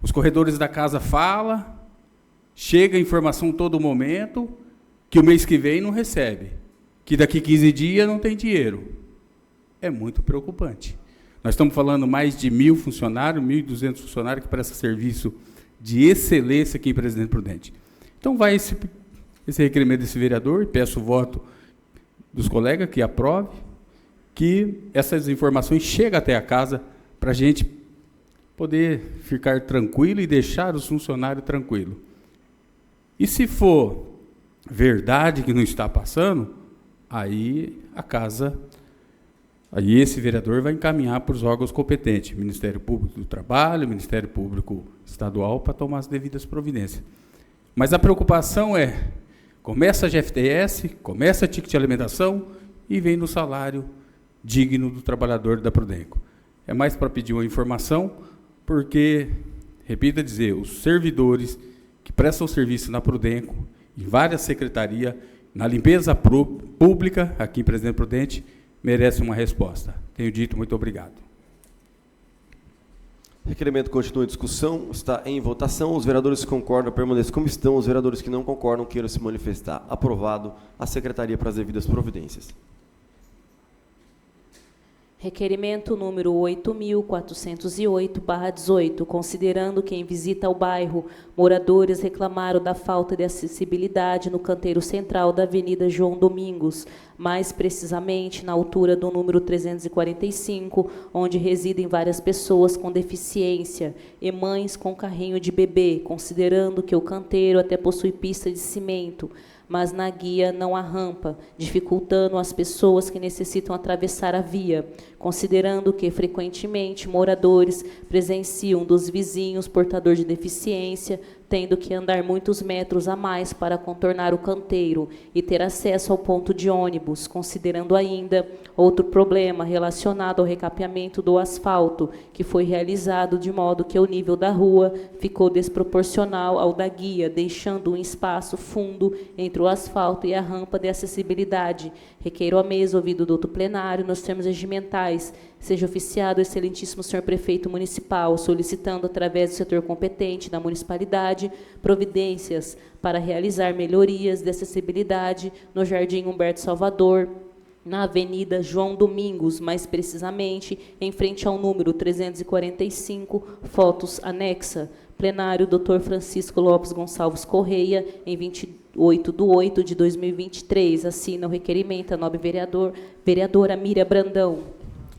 os corredores da casa falam, chega a informação todo momento, que o mês que vem não recebe, que daqui 15 dias não tem dinheiro. É muito preocupante. Nós estamos falando mais de 1.000 funcionários, 1.200 funcionários que prestam serviço de excelência aqui em Presidente Prudente. Então vai esse requerimento desse vereador, e peço o voto dos colegas que aprove, que essas informações cheguem até a casa para a gente poder ficar tranquilo e deixar os funcionários tranquilos. E se for verdade que não está passando, aí aí esse vereador vai encaminhar para os órgãos competentes, Ministério Público do Trabalho, Ministério Público Estadual, para tomar as devidas providências. Mas a preocupação é, começa a FGTS, começa a ticket de alimentação e vem no salário digno do trabalhador da Prudenco. É mais para pedir uma informação, porque, repito a dizer, os servidores que prestam serviço na Prudenco, em várias secretarias, na limpeza pública, aqui em Presidente Prudente, merecem uma resposta. Tenho dito, muito obrigado. Requerimento continua em discussão, está em votação. Os vereadores que concordam permaneçam como estão. Os vereadores que não concordam queiram se manifestar. Aprovado. A secretaria para as devidas providências. Requerimento número 8.408/18, considerando que em visita ao bairro, moradores reclamaram da falta de acessibilidade no canteiro central da Avenida João Domingos, mais precisamente na altura do número 345, onde residem várias pessoas com deficiência e mães com carrinho de bebê, considerando que o canteiro até possui pista de cimento, mas na guia não há rampa, dificultando as pessoas que necessitam atravessar a via, considerando que, frequentemente, moradores presenciam dos vizinhos portador de deficiência, tendo que andar muitos metros a mais para contornar o canteiro e ter acesso ao ponto de ônibus, considerando ainda outro problema relacionado ao recapeamento do asfalto, que foi realizado de modo que o nível da rua ficou desproporcional ao da guia, deixando um espaço fundo entre o asfalto e a rampa de acessibilidade. Requeiro à mesa, ouvido do plenário, nos termos regimentais, seja oficiado o excelentíssimo senhor prefeito municipal, solicitando, através do setor competente da municipalidade, providências para realizar melhorias de acessibilidade no Jardim Humberto Salvador, na Avenida João Domingos, mais precisamente em frente ao número 345, fotos anexa. Plenário, Dr. Francisco Lopes Gonçalves Correia, em 8/8 de 2023. Assina o requerimento a nobre vereadora Miriam Brandão.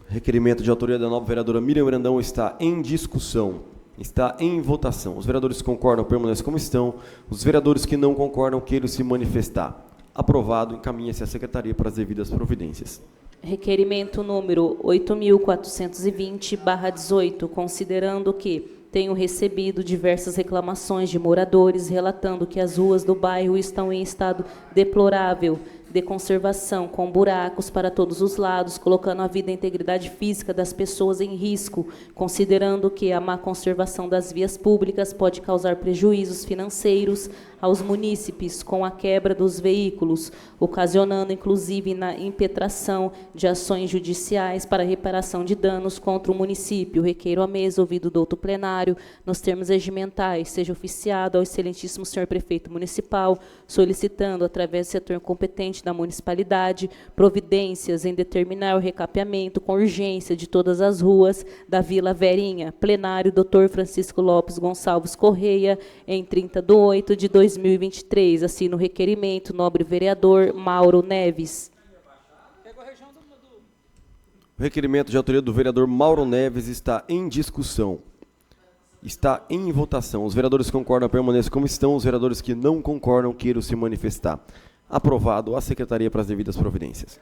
Requerimento de autoria da nova vereadora Miriam Brandão está em discussão, está em votação. Os vereadores que concordam permanecem como estão. Os vereadores que não concordam queiram se manifestar. Aprovado, encaminha-se à secretaria para as devidas providências. Requerimento número 8.420/18, considerando que tenho recebido diversas reclamações de moradores relatando que as ruas do bairro estão em estado deplorável de conservação, com buracos para todos os lados, colocando a vida e a integridade física das pessoas em risco, considerando que a má conservação das vias públicas pode causar prejuízos financeiros aos munícipes com a quebra dos veículos, ocasionando inclusive na impetração de ações judiciais para reparação de danos contra o município. Requeiro à mesa, ouvido do douto plenário, nos termos regimentais, seja oficiado ao excelentíssimo senhor prefeito municipal, solicitando, através do setor competente da municipalidade, providências em determinar o recapeamento com urgência de todas as ruas da Vila Verinha. Plenário, doutor Francisco Lopes Gonçalves Correia, em 30/8 de 2023. Assina o requerimento, nobre vereador Mauro Neves. O requerimento de autoria do vereador Mauro Neves está em discussão. Está em votação. Os vereadores que concordam permaneçam como estão. Os vereadores que não concordam queiram se manifestar. Aprovado, a secretaria para as devidas providências.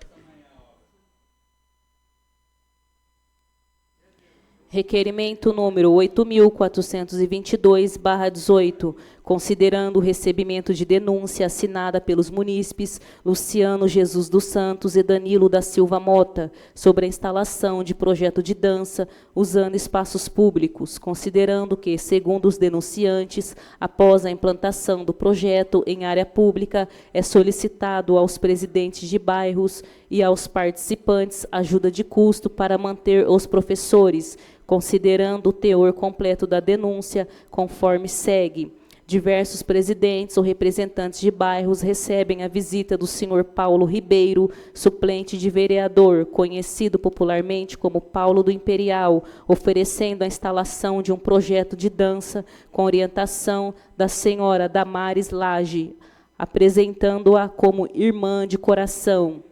Requerimento número 8.422/18, considerando o recebimento de denúncia assinada pelos munícipes Luciano Jesus dos Santos e Danilo da Silva Mota sobre a instalação de projeto de dança usando espaços públicos, considerando que, segundo os denunciantes, após a implantação do projeto em área pública, é solicitado aos presidentes de bairros e aos participantes ajuda de custo para manter os professores, considerando o teor completo da denúncia, conforme segue. Diversos presidentes ou representantes de bairros recebem a visita do senhor Paulo Ribeiro, suplente de vereador, conhecido popularmente como Paulo do Imperial, oferecendo a instalação de um projeto de dança com orientação da senhora Damares Lage, apresentando-a como irmã de coração.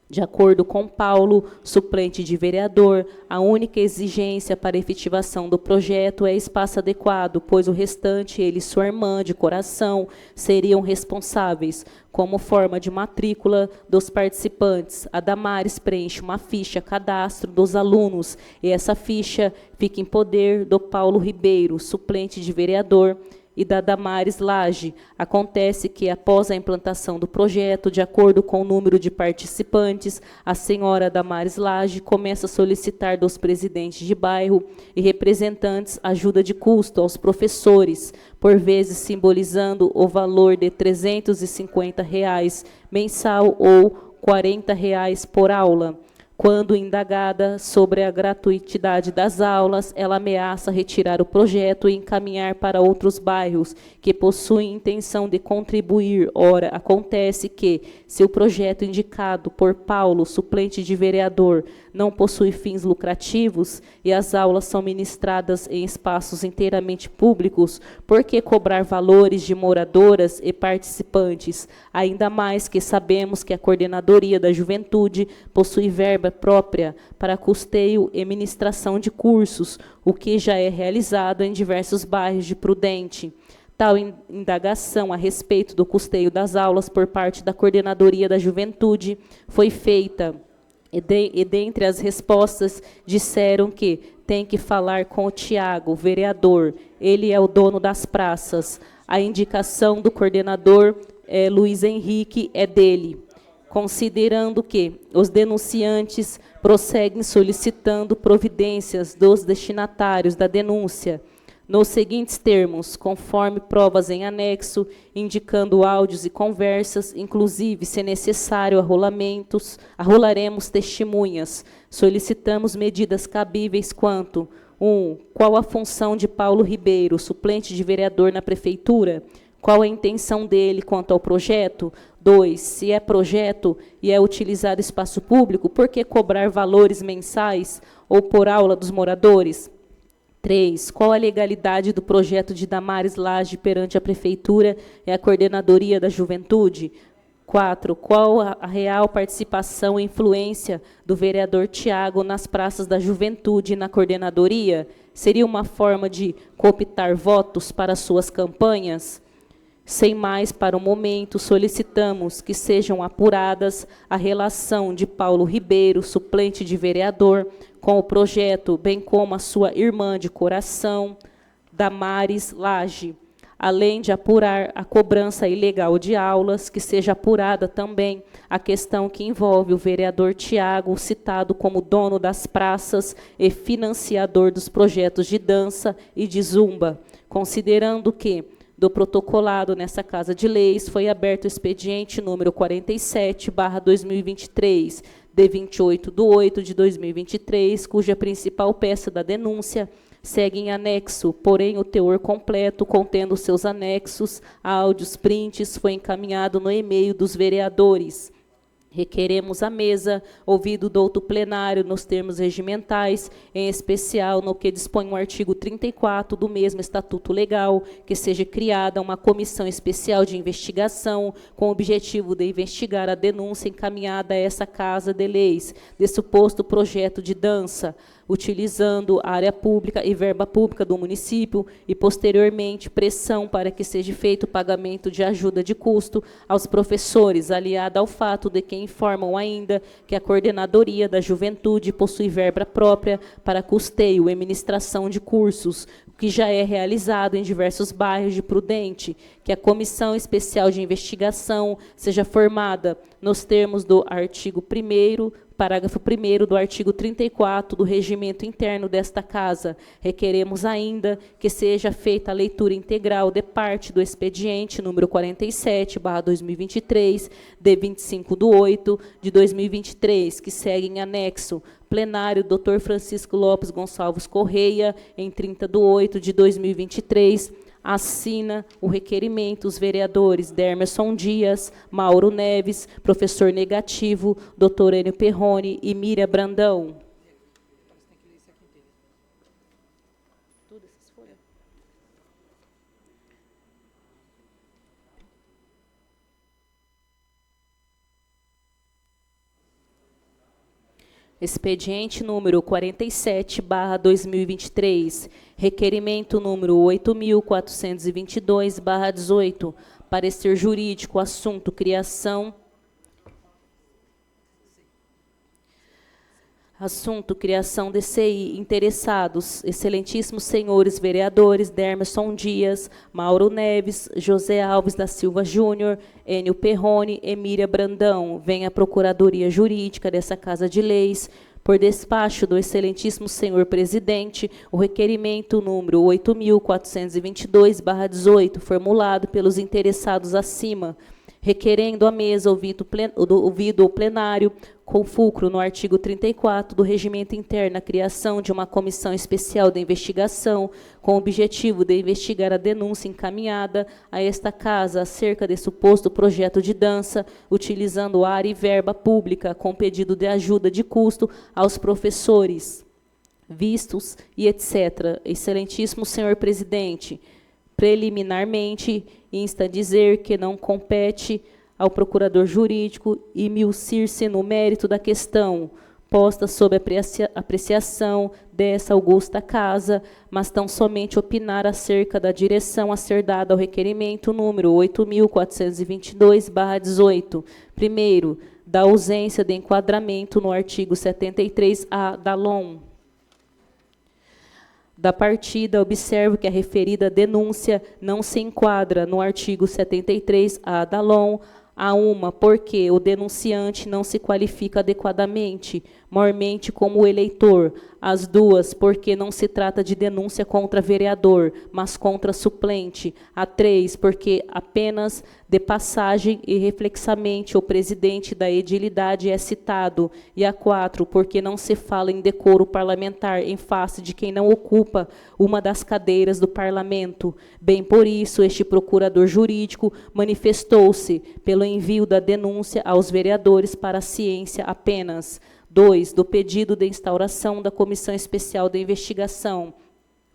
De acordo com Paulo, suplente de vereador, a única exigência para a efetivação do projeto é espaço adequado, pois o restante, ele e sua irmã de coração, seriam responsáveis. Como forma de matrícula dos participantes, a Damares preenche uma ficha cadastro dos alunos e essa ficha fica em poder do Paulo Ribeiro, suplente de vereador, e da Damares Lage. Acontece que, após a implantação do projeto, de acordo com o número de participantes, a senhora Damares Lage começa a solicitar dos presidentes de bairro e representantes ajuda de custo aos professores, por vezes simbolizando o valor de R$ 350 mensal ou R$ 40 por aula. Quando indagada sobre a gratuitidade das aulas, ela ameaça retirar o projeto e encaminhar para outros bairros que possuem intenção de contribuir. Ora, acontece que, se o projeto indicado por Paulo, suplente de vereador, não possui fins lucrativos e as aulas são ministradas em espaços inteiramente públicos, por que cobrar valores de moradoras e participantes? Ainda mais que sabemos que a Coordenadoria da Juventude possui verba própria para custeio e ministração de cursos, o que já é realizado em diversos bairros de Prudente. Tal indagação a respeito do custeio das aulas por parte da Coordenadoria da Juventude foi feita, e dentre as respostas disseram que tem que falar com o Tiago, vereador, ele é o dono das praças. A indicação do coordenador Luiz Henrique é dele. Considerando que os denunciantes prosseguem solicitando providências dos destinatários da denúncia, nos seguintes termos, conforme provas em anexo, indicando áudios e conversas, inclusive, se necessário, arrolaremos testemunhas. Solicitamos medidas cabíveis quanto: 1. Qual a função de Paulo Ribeiro, suplente de vereador na prefeitura? Qual a intenção dele quanto ao projeto? 2. Se é projeto e é utilizado espaço público, por que cobrar valores mensais ou por aula dos moradores? 3. Qual a legalidade do projeto de Damares Lage perante a Prefeitura e a Coordenadoria da Juventude? 4. Qual a real participação e influência do vereador Tiago nas praças da juventude e na coordenadoria? Seria uma forma de cooptar votos para suas campanhas? Sem mais, para o momento, solicitamos que sejam apuradas a relação de Paulo Ribeiro, suplente de vereador, com o projeto, bem como a sua irmã de coração, Damares Lage. Além de apurar a cobrança ilegal de aulas, que seja apurada também a questão que envolve o vereador Tiago, citado como dono das praças e financiador dos projetos de dança e de zumba, considerando que, do protocolado nessa Casa de Leis, foi aberto o expediente número 47/2023, de 28/8/2023, cuja principal peça da denúncia segue em anexo, porém o teor completo, contendo seus anexos, áudios, prints, foi encaminhado no e-mail dos vereadores. Requeremos à mesa, ouvido o douto plenário nos termos regimentais, em especial no que dispõe o artigo 34 do mesmo Estatuto Legal, que seja criada uma comissão especial de investigação com o objetivo de investigar a denúncia encaminhada a essa Casa de Leis, de suposto projeto de dança, utilizando a área pública e verba pública do município e, posteriormente, pressão para que seja feito o pagamento de ajuda de custo aos professores, aliada ao fato de que informam ainda que a Coordenadoria da Juventude possui verba própria para custeio e administração de cursos, o que já é realizado em diversos bairros de Prudente, que a Comissão Especial de Investigação seja formada nos termos do artigo 1º, parágrafo 1º do artigo 34 do regimento interno desta Casa. Requeremos ainda que seja feita a leitura integral de parte do expediente número 47/2023, de 25/8/2023, que segue em anexo. Plenário, Dr. Francisco Lopes Gonçalves Correia, em 30/8/2023, assina o requerimento os vereadores Dermerson Dias, Mauro Neves, professor Negativo, Dr. Enio Perrone e Miriam Brandão. Expediente número 47/2023, requerimento número 8.422/18, parecer jurídico, assunto criação DCI, interessados, excelentíssimos senhores vereadores Dermerson Dias, Mauro Neves, José Alves da Silva Júnior, Enio Perrone e Miriam Brandão. Vem a Procuradoria Jurídica dessa Casa de Leis, por despacho do excelentíssimo senhor presidente, o requerimento número 8.422/18, formulado pelos interessados acima, requerendo à mesa ouvido o plenário, com fulcro no artigo 34 do Regimento Interno, a criação de uma comissão especial de investigação, com o objetivo de investigar a denúncia encaminhada a esta Casa acerca de suposto projeto de dança, utilizando área e verba pública, com pedido de ajuda de custo aos professores, vistos e etc. Excelentíssimo senhor presidente, preliminarmente, insta a dizer que não compete ao procurador jurídico immiscer-se no mérito da questão posta sob apreciação dessa augusta Casa, mas tão somente opinar acerca da direção a ser dada ao requerimento número 8.422/18. Primeiro, da ausência de enquadramento no artigo 73A da LOM. Da partida, observo que a referida denúncia não se enquadra no artigo 73A da LOM, a uma, porque o denunciante não se qualifica adequadamente, mormente como o eleitor. As duas, porque não se trata de denúncia contra vereador, mas contra suplente. A 3, porque apenas de passagem e reflexamente o presidente da edilidade é citado. E a 4, porque não se fala em decoro parlamentar em face de quem não ocupa uma das cadeiras do parlamento. Bem por isso, este procurador jurídico manifestou-se pelo envio da denúncia aos vereadores para a ciência apenas. 2, do pedido de instauração da Comissão Especial de Investigação.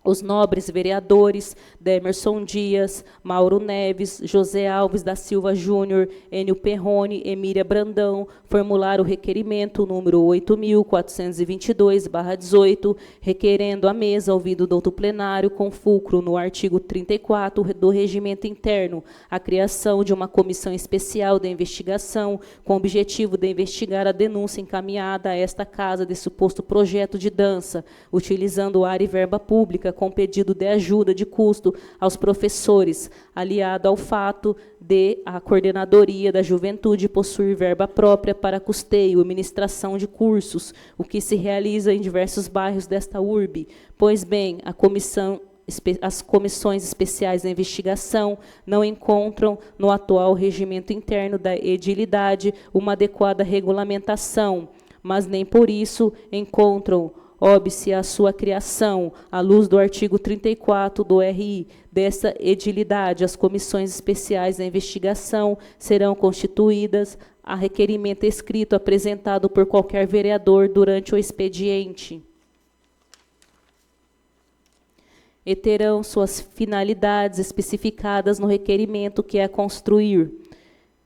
os nobres vereadores Demerson Dias, Mauro Neves, José Alves da Silva Júnior, Enio Perrone, Emília Brandão, formular o requerimento número 8.422/18, requerendo à mesa, ouvido do douto plenário, com fulcro no artigo 34 do Regimento Interno, a criação de uma comissão especial de investigação, com o objetivo de investigar a denúncia encaminhada a esta casa de suposto projeto de dança, utilizando área e verba pública, com pedido de ajuda de custo aos professores, aliado ao fato de a Coordenadoria da Juventude possuir verba própria para custeio e ministração de cursos, o que se realiza em diversos bairros desta urbe. Pois bem, as comissões especiais de investigação não encontram no atual regimento interno da edilidade uma adequada regulamentação, mas nem por isso encontram óbice à sua criação, à luz do artigo 34 do RI dessa edilidade. As comissões especiais da investigação serão constituídas a requerimento escrito apresentado por qualquer vereador durante o expediente, e terão suas finalidades especificadas no requerimento, que é construir,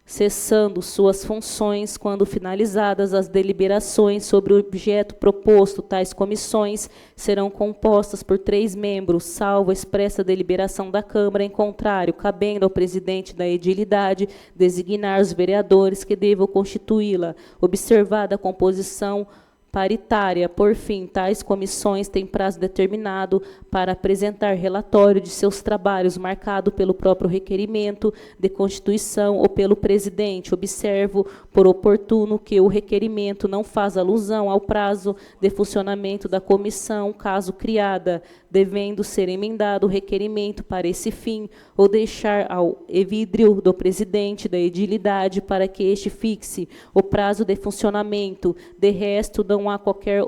cessando suas funções quando finalizadas as deliberações sobre o objeto proposto. Tais comissões serão compostas por 3 membros, salvo a expressa deliberação da Câmara em contrário, cabendo ao presidente da edilidade designar os vereadores que devam constituí-la, observada a composição paritária. Por fim, tais comissões têm prazo determinado para apresentar relatório de seus trabalhos, marcado pelo próprio requerimento de constituição ou pelo presidente. Observo por oportuno que o requerimento não faz alusão ao prazo de funcionamento da comissão, caso criada, devendo ser emendado o requerimento para esse fim, ou deixar ao evidrio do presidente da edilidade para que este fixe o prazo de funcionamento. De resto, não há qualquer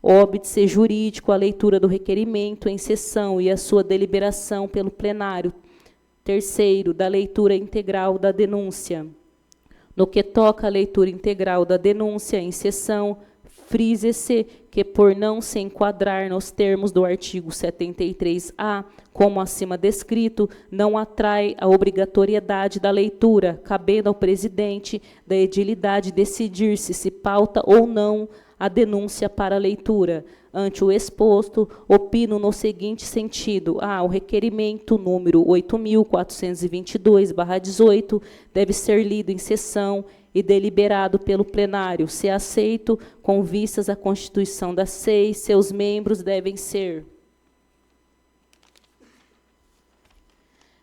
óbice jurídico à leitura do requerimento em sessão e a sua deliberação pelo plenário. Terceiro, da leitura integral da denúncia. No que toca à leitura integral da denúncia em sessão, frise-se que, por não se enquadrar nos termos do artigo 73-A, como acima descrito, não atrai a obrigatoriedade da leitura, cabendo ao presidente da edilidade decidir se pauta ou não a denúncia para leitura. Ante o exposto, opino no seguinte sentido: o requerimento número 8.422/18 deve ser lido em sessão e deliberado pelo plenário. Se aceito, com vistas à constituição da SEI, seus membros devem ser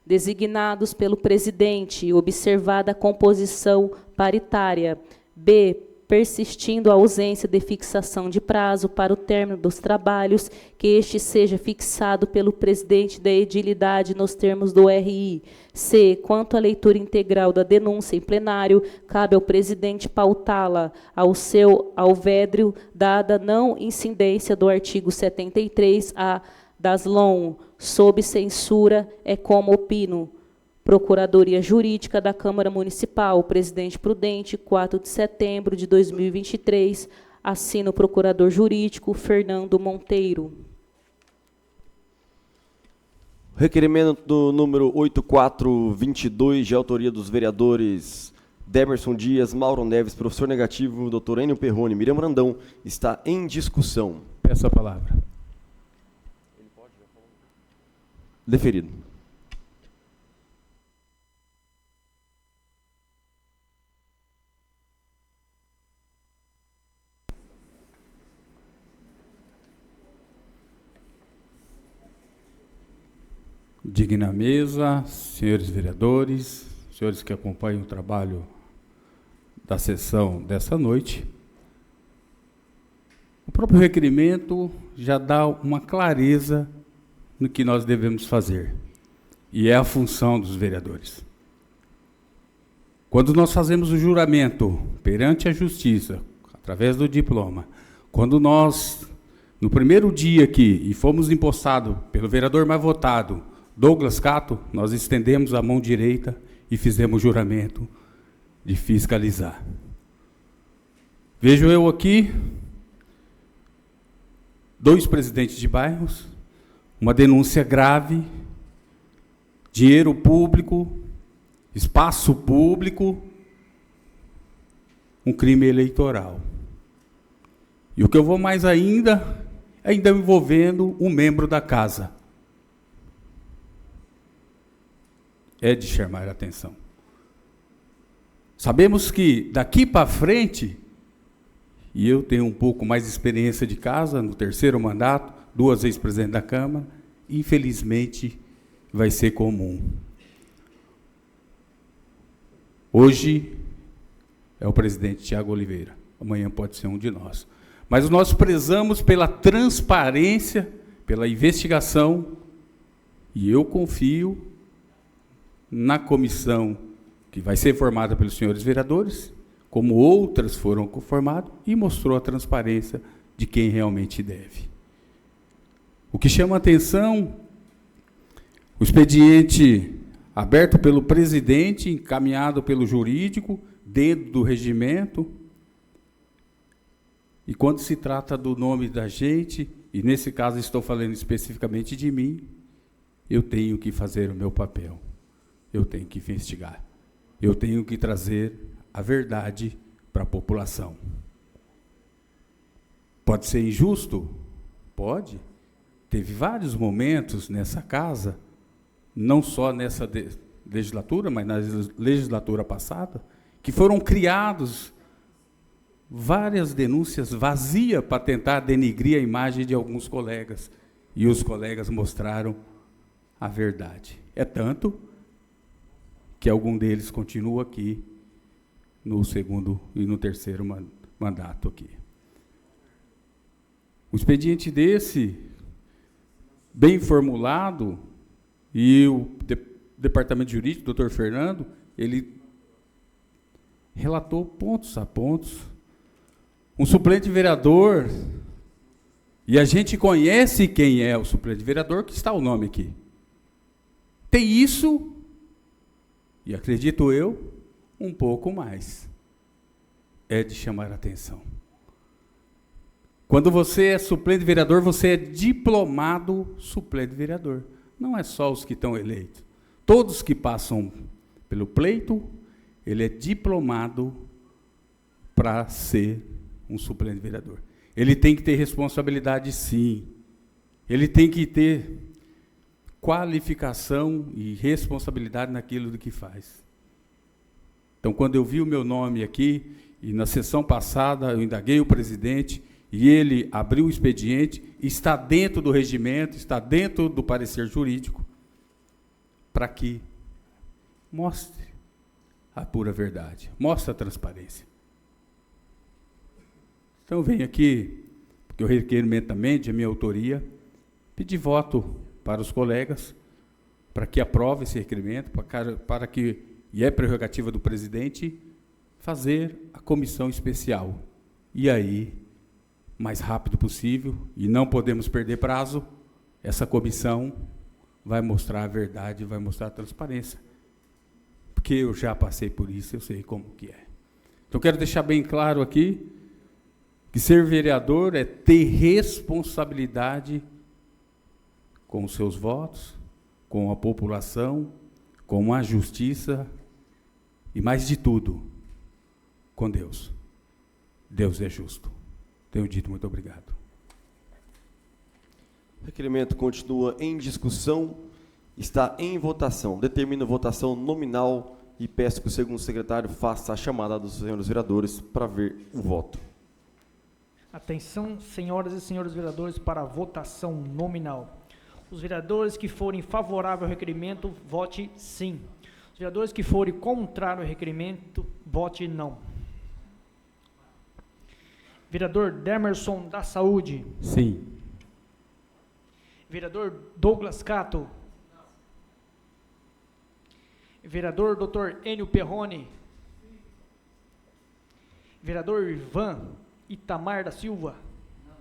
designados pelo presidente, observada a composição paritária. B. Persistindo a ausência de fixação de prazo para o término dos trabalhos, que este seja fixado pelo presidente da edilidade nos termos do RI. C. Quanto à leitura integral da denúncia em plenário, cabe ao presidente pautá-la ao seu alvédrio, dada não incidência do artigo 73-A das LOM, sob censura, é como opino. Procuradoria Jurídica da Câmara Municipal, presidente prudente, 4 de setembro de 2023, assina o procurador jurídico Fernando Monteiro. Requerimento número 8422, de autoria dos vereadores Demerson Dias, Mauro Neves, professor negativo, doutor Enio Perrone, Miriam Brandão, está em discussão. Peço a palavra. Deferido. Digna mesa, senhores vereadores, senhores que acompanham o trabalho da sessão dessa noite. O próprio requerimento já dá uma clareza no que nós devemos fazer, e é a função dos vereadores. Quando nós fazemos o juramento perante a justiça, através do diploma, quando nós, no primeiro dia aqui, e fomos empossados pelo vereador mais votado, Douglas Cato, nós estendemos a mão direita e fizemos o juramento de fiscalizar. Vejo eu aqui 2 presidentes de bairros, uma denúncia grave, dinheiro público, espaço público, um crime eleitoral. E o que eu vou mais ainda envolvendo um membro da casa. É de chamar a atenção. Sabemos que daqui para frente, e eu tenho um pouco mais de experiência de casa, no 3º mandato, 2 vezes presidente da Câmara, infelizmente vai ser comum. Hoje é o presidente Tiago Oliveira, amanhã pode ser um de nós. Mas nós prezamos pela transparência, pela investigação, e eu confio na comissão que vai ser formada pelos senhores vereadores, como outras foram formadas, e mostrou a transparência de quem realmente deve. O que chama a atenção, o expediente aberto pelo presidente, encaminhado pelo jurídico, dentro do regimento, e quando se trata do nome da gente, e nesse caso estou falando especificamente de mim, eu tenho que fazer o meu papel, eu tenho que investigar, eu tenho que trazer a verdade para a população. Pode ser injusto? Pode. Teve vários momentos nessa casa, não só nessa legislatura, mas na legislatura passada, que foram criados várias denúncias vazias para tentar denigrir a imagem de alguns colegas. E os colegas mostraram a verdade. É tanto que algum deles continua aqui no 2º e no 3º mandato aqui. Um expediente desse, bem formulado, e o Departamento Jurídico, o doutor Fernando, ele relatou pontos a pontos. Um suplente vereador, e a gente conhece quem é o suplente vereador, que está o nome aqui. Tem isso, e acredito eu, um pouco mais. É de chamar a atenção. Quando você é suplente vereador, você é diplomado suplente vereador. Não é só os que estão eleitos. Todos que passam pelo pleito, ele é diplomado para ser um suplente vereador. Ele tem que ter responsabilidade, sim. Ele tem que ter qualificação e responsabilidade naquilo do que faz. Então, quando eu vi o meu nome aqui, e na sessão passada eu indaguei o presidente, e ele abriu o expediente, está dentro do regimento, está dentro do parecer jurídico, para que mostre a pura verdade, mostre a transparência. Então, eu venho aqui, porque o requerimento também de minha autoria, pedir voto para os colegas, para que aprove esse requerimento, para que, e é prerrogativa do presidente, fazer a comissão especial. E aí, mais rápido possível, e não podemos perder prazo, essa comissão vai mostrar a verdade, vai mostrar a transparência. Porque eu já passei por isso, eu sei como que é. Então, quero deixar bem claro aqui, que ser vereador é ter responsabilidade com os seus votos, com a população, com a justiça e, mais de tudo, com Deus. Deus é justo. Tenho dito muito obrigado. O requerimento continua em discussão, está em votação. Determino votação nominal e peço que o segundo secretário faça a chamada dos senhores vereadores para ver o voto. Atenção, senhoras e senhores vereadores, para a votação nominal. Os vereadores que forem favoráveis ao requerimento, vote sim. Os vereadores que forem contrários ao requerimento, vote não. Vereador Demerson da Saúde. Sim. Vereador Douglas Cato. Não. Vereador Dr. Enio Perrone. Sim. Vereador Ivan Itamar da Silva. Não.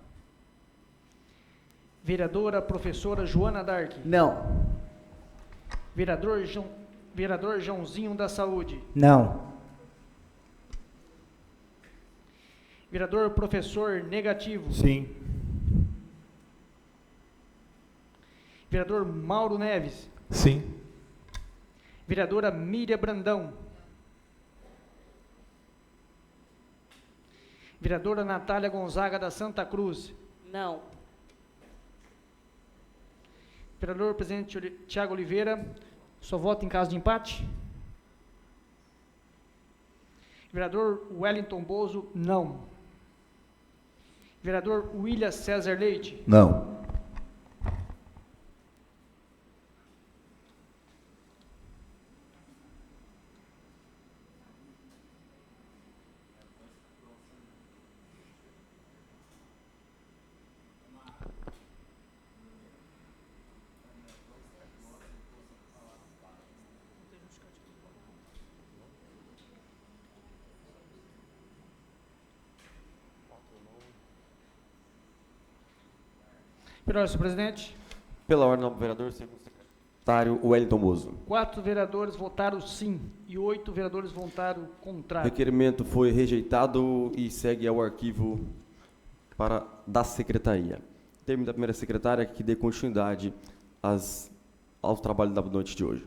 Vereadora professora Joana Dark. Não. Vereador Joãozinho da Saúde. Não. Vereador professor Negativo. Sim. Vereador Mauro Neves. Sim. Vereadora Miriam Brandão. Vereadora Natália Gonzaga da Santa Cruz. Não. Vereador presidente Tiago Oliveira, só vota em caso de empate? Vereador Wellington Bozo, não. Vereador William César Leite. Não. Pela ordem, senhor presidente. Pela ordem, nobre vereador, segundo secretário Wellington Bozo. 4 vereadores votaram sim e 8 vereadores votaram O contrário. requerimento foi rejeitado e segue ao arquivo da secretaria. Termo da primeira secretária que dê continuidade ao trabalho da noite de hoje.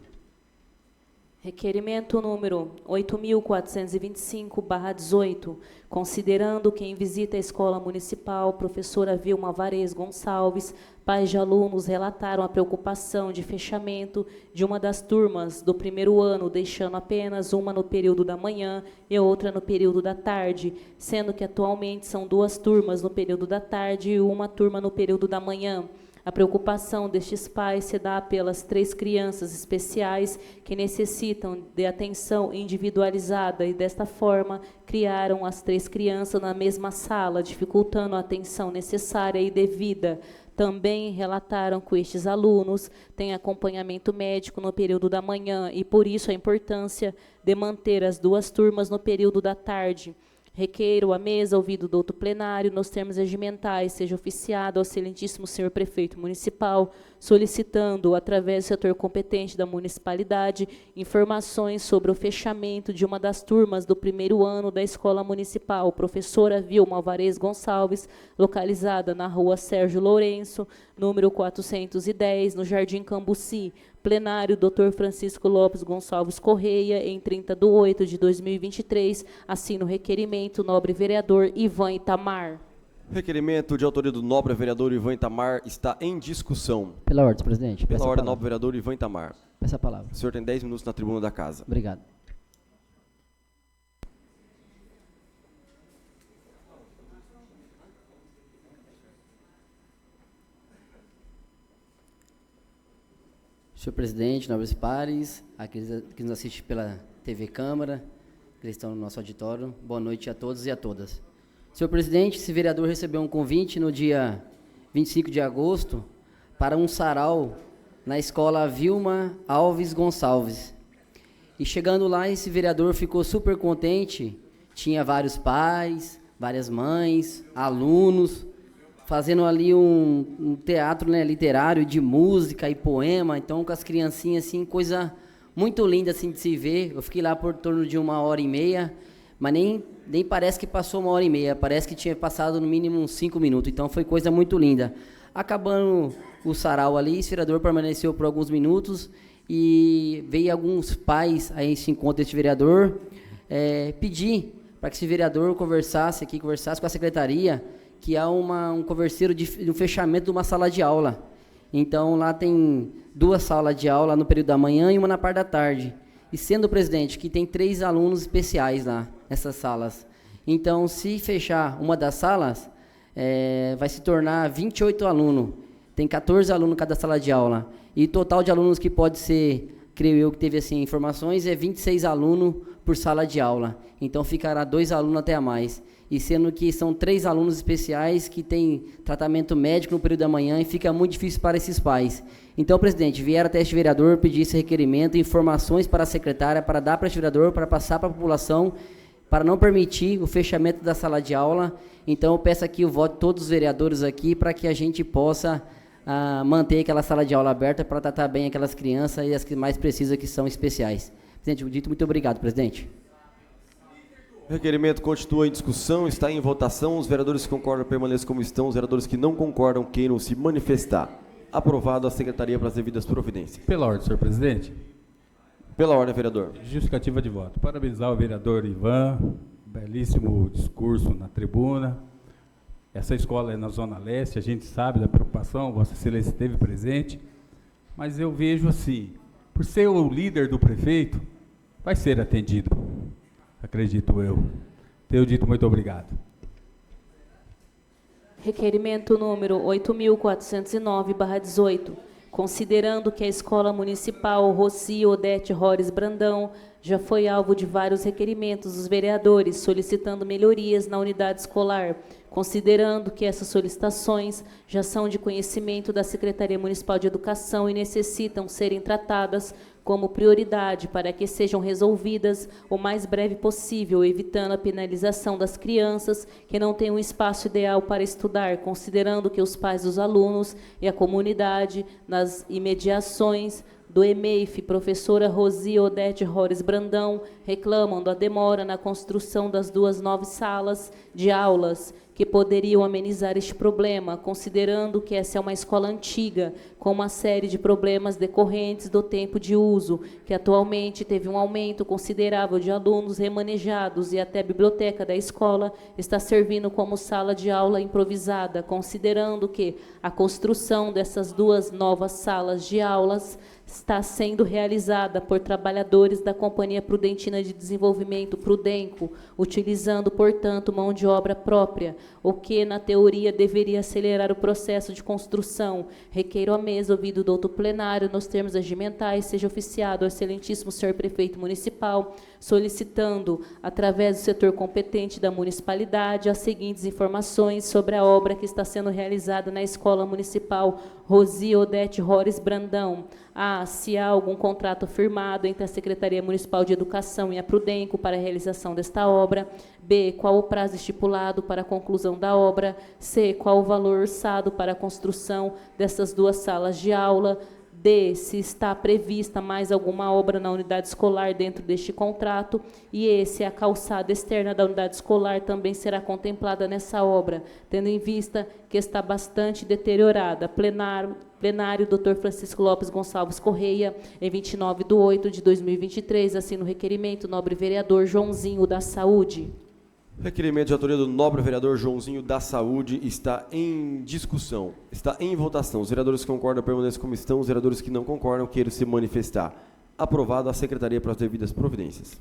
Requerimento número 8.425/18, considerando que em visita à escola municipal, professora Vilma Varez Gonçalves, pais de alunos relataram a preocupação de fechamento de uma das turmas do primeiro ano, deixando apenas uma no período da manhã e outra no período da tarde, sendo que atualmente são 2 turmas no período da tarde e uma turma no período da manhã. A preocupação destes pais se dá pelas 3 crianças especiais que necessitam de atenção individualizada e, desta forma, criaram as 3 crianças na mesma sala, dificultando a atenção necessária e devida. Também relataram que estes alunos têm acompanhamento médico no período da manhã e, por isso, a importância de manter as 2 turmas no período da tarde. Requeiro a mesa, ouvido do douto plenário, nos termos regimentais, seja oficiado ao excelentíssimo senhor prefeito municipal, solicitando, através do setor competente da municipalidade, informações sobre o fechamento de uma das turmas do primeiro ano da escola municipal, professora Vilma Alvarez Gonçalves, localizada na rua Sérgio Lourenço, número 410, no Jardim Cambuci. Plenário, Dr. Francisco Lopes Gonçalves Correia, em 30/8/2023, assina o requerimento, nobre vereador Ivan Itamar. Requerimento de autoria do nobre vereador Ivan Itamar está em discussão. Pela ordem, presidente. Pela ordem, nobre vereador Ivan Itamar. Peço a palavra. O senhor tem 10 minutos na tribuna da casa. Obrigado. Senhor presidente, nobres pares, aqueles que nos assistem pela TV Câmara, que estão no nosso auditório, boa noite a todos e a todas. Senhor presidente, esse vereador recebeu um convite no dia 25 de agosto para um sarau na escola Vilma Alves Gonçalves. E chegando lá, esse vereador ficou super contente, tinha vários pais, várias mães, alunos, fazendo ali um teatro, né, literário de música e poema, então com as criancinhas, assim, coisa muito linda assim, de se ver. Eu fiquei lá por torno de 1h30, mas nem parece que passou 1h30, parece que tinha passado no mínimo uns 5 minutos, então foi coisa muito linda. Acabando o sarau ali, esse vereador permaneceu por alguns minutos e veio alguns pais a esse encontro desse vereador pedir para que esse vereador conversasse com a secretaria, que há um converseiro de um fechamento de uma sala de aula. Então, lá tem 2 salas de aula no período da manhã e uma na parte da tarde. E sendo, presidente, que tem 3 alunos especiais lá, nessas salas. Então, se fechar uma das salas, vai se tornar 28 alunos. Tem 14 alunos em cada sala de aula. E o total de alunos que pode ser, creio eu que teve assim, informações, é 26 alunos por sala de aula. Então, ficará 2 alunos até a mais. E sendo que são 3 alunos especiais que têm tratamento médico no período da manhã e fica muito difícil para esses pais. Então, presidente, vieram até este vereador pedir esse requerimento, informações para a secretária, para dar para este vereador, para passar para a população, para não permitir o fechamento da sala de aula. Então, eu peço aqui o voto de todos os vereadores aqui para que a gente possa manter aquela sala de aula aberta para tratar bem aquelas crianças e as que mais precisam, que são especiais. Presidente, dito, muito obrigado, presidente. O requerimento continua em discussão, está em votação. Os vereadores que concordam permaneçam como estão. Os vereadores que não concordam queiram se manifestar. Aprovado a secretaria para as devidas providências. Pela ordem, senhor presidente. Pela ordem, vereador. Justificativa de voto. Parabenizar o vereador Ivan, belíssimo discurso na tribuna. Essa escola é na Zona Leste, a gente sabe da preocupação, Vossa Excelência esteve presente, mas eu vejo assim, por ser o líder do prefeito, vai ser atendido, acredito eu. Tenho dito muito obrigado. Requerimento número 8.409/18. Considerando que a Escola Municipal Roci Odete Rores Brandão já foi alvo de vários requerimentos dos vereadores solicitando melhorias na unidade escolar, considerando que essas solicitações já são de conhecimento da Secretaria Municipal de Educação e necessitam serem tratadas como prioridade para que sejam resolvidas o mais breve possível, evitando a penalização das crianças que não têm um espaço ideal para estudar, considerando que os pais dos alunos e a comunidade nas imediações do EMEIF, professora Rosi Odete Rores Brandão, reclamam da demora na construção das 2 novas salas de aulas, que poderiam amenizar este problema, considerando que essa é uma escola antiga, com uma série de problemas decorrentes do tempo de uso, que atualmente teve um aumento considerável de alunos remanejados e até a biblioteca da escola está servindo como sala de aula improvisada, considerando que a construção dessas 2 novas salas de aulas está sendo realizada por trabalhadores da Companhia Prudentina de Desenvolvimento, Prudenco, utilizando, portanto, mão de obra própria, o que, na teoria, deveria acelerar o processo de construção. Requeiro à mesa, ouvido o doutor plenário, nos termos regimentais, seja oficiado ao excelentíssimo senhor prefeito municipal, solicitando, através do setor competente da municipalidade, as seguintes informações sobre a obra que está sendo realizada na Escola Municipal Rosi Odete Rores Brandão. A. Se há algum contrato firmado entre a Secretaria Municipal de Educação e a Prudenco para a realização desta obra. B. Qual o prazo estipulado para a conclusão da obra. C. Qual o valor orçado para a construção dessas 2 salas de aula. D. Se está prevista mais alguma obra na unidade escolar dentro deste contrato. E E. Se a calçada externa da unidade escolar também será contemplada nessa obra, tendo em vista que está bastante deteriorada. Plenário, Dr. Francisco Lopes Gonçalves Correia, em 29/8/2023, assina o requerimento, nobre vereador Joãozinho da Saúde. Requerimento de autoria do nobre vereador Joãozinho da Saúde está em discussão, está em votação. Os vereadores que concordam permanecem como estão, os vereadores que não concordam queiram se manifestar. Aprovado a secretaria para as devidas providências.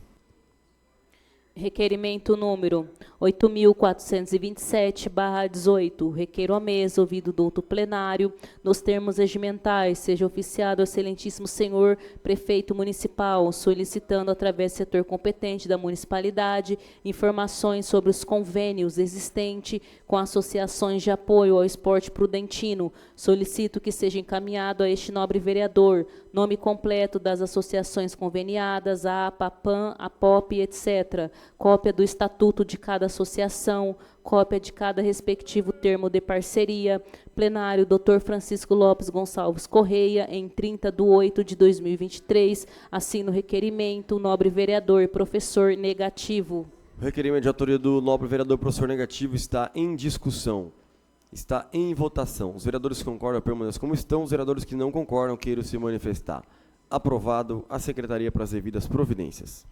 Requerimento número 8.427/18. Requeiro à mesa, ouvido o doutor plenário, nos termos regimentais, seja oficiado ao excelentíssimo senhor prefeito municipal, solicitando, através do setor competente da municipalidade, informações sobre os convênios existentes com associações de apoio ao esporte prudentino. Solicito que seja encaminhado a este nobre vereador nome completo das associações conveniadas, a APA, a PAN, a POP, etc., cópia do estatuto de cada associação, cópia de cada respectivo termo de parceria. Plenário, Dr. Francisco Lopes Gonçalves Correia, em 30/8/2023, assina o requerimento, nobre vereador, professor negativo. O requerimento de autoria do nobre vereador professor negativo está em discussão, está em votação. Os vereadores que concordam permanecem como estão, os vereadores que não concordam queiram se manifestar. Aprovado a secretaria para as devidas providências.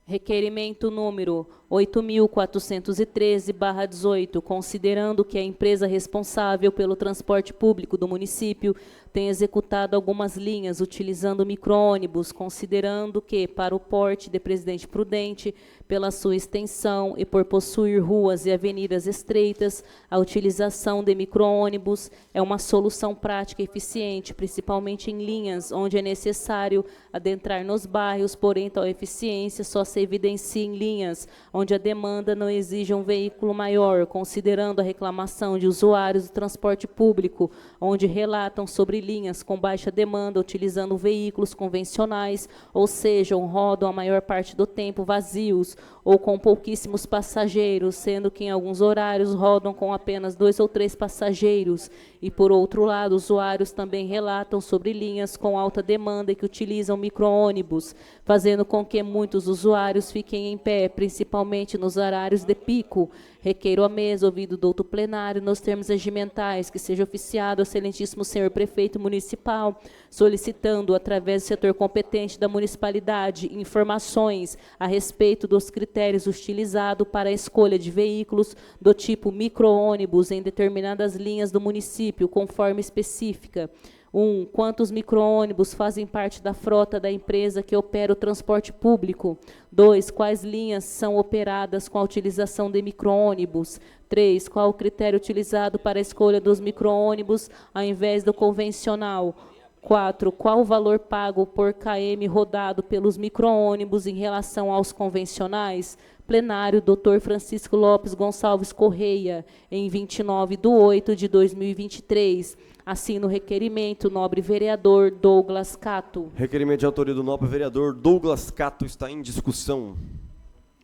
Requerimento número 8.413/18, considerando que a empresa responsável pelo transporte público do município tem executado algumas linhas utilizando micro-ônibus, considerando que, para o porte de Presidente Prudente, pela sua extensão e por possuir ruas e avenidas estreitas, a utilização de micro-ônibus é uma solução prática e eficiente, principalmente em linhas onde é necessário adentrar nos bairros, porém tal eficiência só se evidencia em linhas onde a demanda não exige um veículo maior, considerando a reclamação de usuários do transporte público, onde relatam sobre linhas com baixa demanda, utilizando veículos convencionais, ou seja, rodam a maior parte do tempo vazios, ou com pouquíssimos passageiros, sendo que em alguns horários rodam com apenas 2 ou 3 passageiros. E, por outro lado, usuários também relatam sobre linhas com alta demanda e que utilizam micro-ônibus, fazendo com que muitos usuários fiquem em pé, principalmente principalmente nos horários de pico. Requeiro à mesa, ouvido o douto plenário, nos termos regimentais, que seja oficiado ao excelentíssimo senhor prefeito municipal, solicitando, através do setor competente da municipalidade, informações a respeito dos critérios utilizados para a escolha de veículos do tipo micro-ônibus em determinadas linhas do município, conforme específica. 1. Quantos micro-ônibus fazem parte da frota da empresa que opera o transporte público? 2. Quais linhas são operadas com a utilização de micro-ônibus? 3. Qual o critério utilizado para a escolha dos micro-ônibus ao invés do convencional? 4. Qual o valor pago por km rodado pelos micro-ônibus em relação aos convencionais? Plenário, Dr. Francisco Lopes Gonçalves Correia, em 29/8/2023. Assino o requerimento, nobre vereador Douglas Cato. Requerimento de autoria do nobre vereador Douglas Cato está em discussão.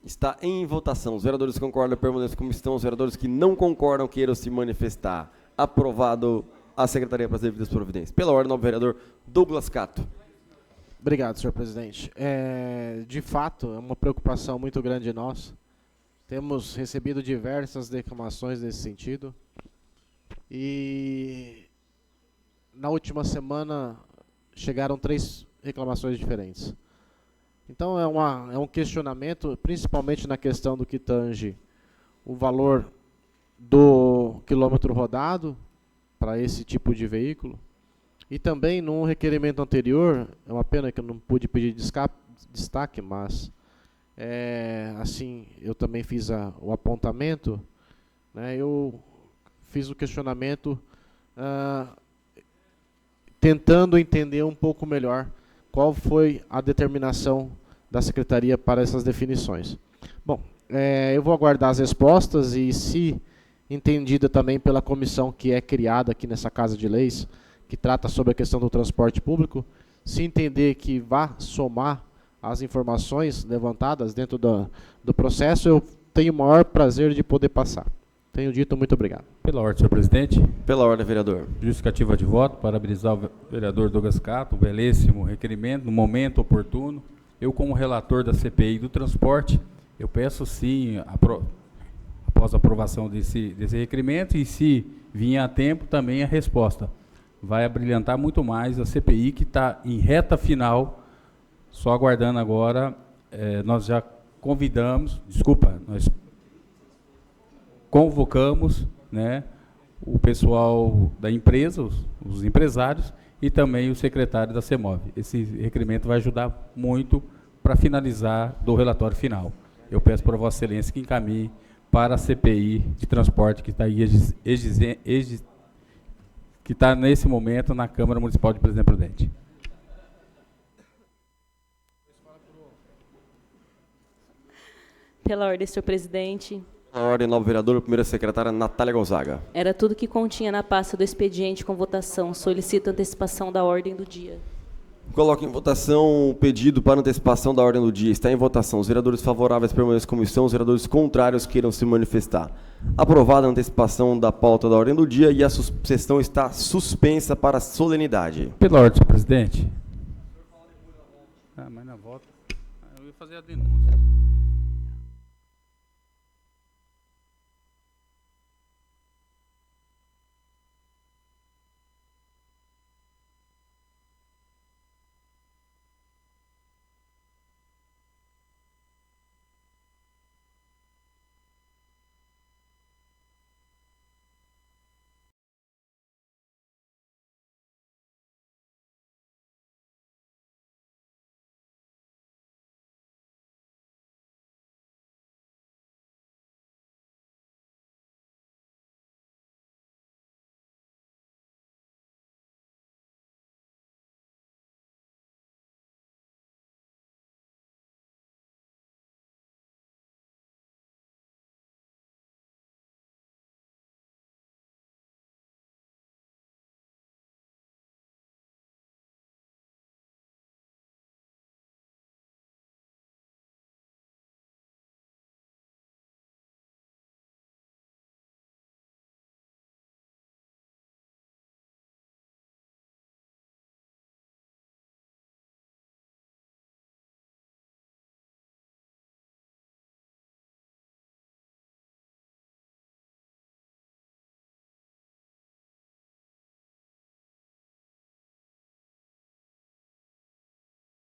Está em votação. Os vereadores que concordam permaneçam como estão. Os vereadores que não concordam queiram se manifestar. Aprovado a Secretaria para as devidas providências. Pela ordem, nobre vereador Douglas Cato. Obrigado, senhor presidente. De fato, é uma preocupação muito grande nossa. Temos recebido diversas reclamações nesse sentido. E na última semana chegaram 3 reclamações diferentes. Então é um questionamento, principalmente na questão do que tange o valor do quilômetro rodado para esse tipo de veículo. E também, num requerimento anterior, é uma pena que eu não pude pedir destaque, mas assim, eu também fiz o apontamento, né, eu fiz o questionamento tentando entender um pouco melhor qual foi a determinação da Secretaria para essas definições. Bom, eu vou aguardar as respostas e, se entendida também pela comissão que é criada aqui nessa Casa de Leis, que trata sobre a questão do transporte público, se entender que vá somar as informações levantadas dentro do processo, eu tenho o maior prazer de poder passar. Tenho dito, muito obrigado. Pela ordem, senhor presidente. Pela ordem, vereador. Justificativa de voto, parabenizar o vereador Douglas Cato, um belíssimo requerimento, no momento oportuno. Eu, como relator da CPI do transporte, eu peço sim, após a aprovação desse requerimento, e se vir a tempo, também a resposta. Vai abrilhantar muito mais a CPI, que está em reta final, só aguardando agora. Nós já nós convocamos, né, o pessoal da empresa, os empresários, e também o secretário da CEMOV. Esse requerimento vai ajudar muito para finalizar do relatório final. Eu peço para Vossa Excelência que encaminhe para a CPI de transporte, que está aí que está nesse momento na Câmara Municipal de Presidente Prudente. Pela ordem, senhor presidente. Pela ordem, nobre vereador, primeira secretária Natália Gonzaga. Era tudo que continha na pasta do expediente com votação. Solicito antecipação da ordem do dia. Coloco em votação o pedido para antecipação da ordem do dia. Está em votação. Os vereadores favoráveis permaneçam como estão. Os vereadores contrários queiram se manifestar. Aprovada a antecipação da pauta da ordem do dia e a sessão está suspensa para a solenidade. Pela ordem, senhor presidente. Mas na volta. Eu ia fazer a denúncia.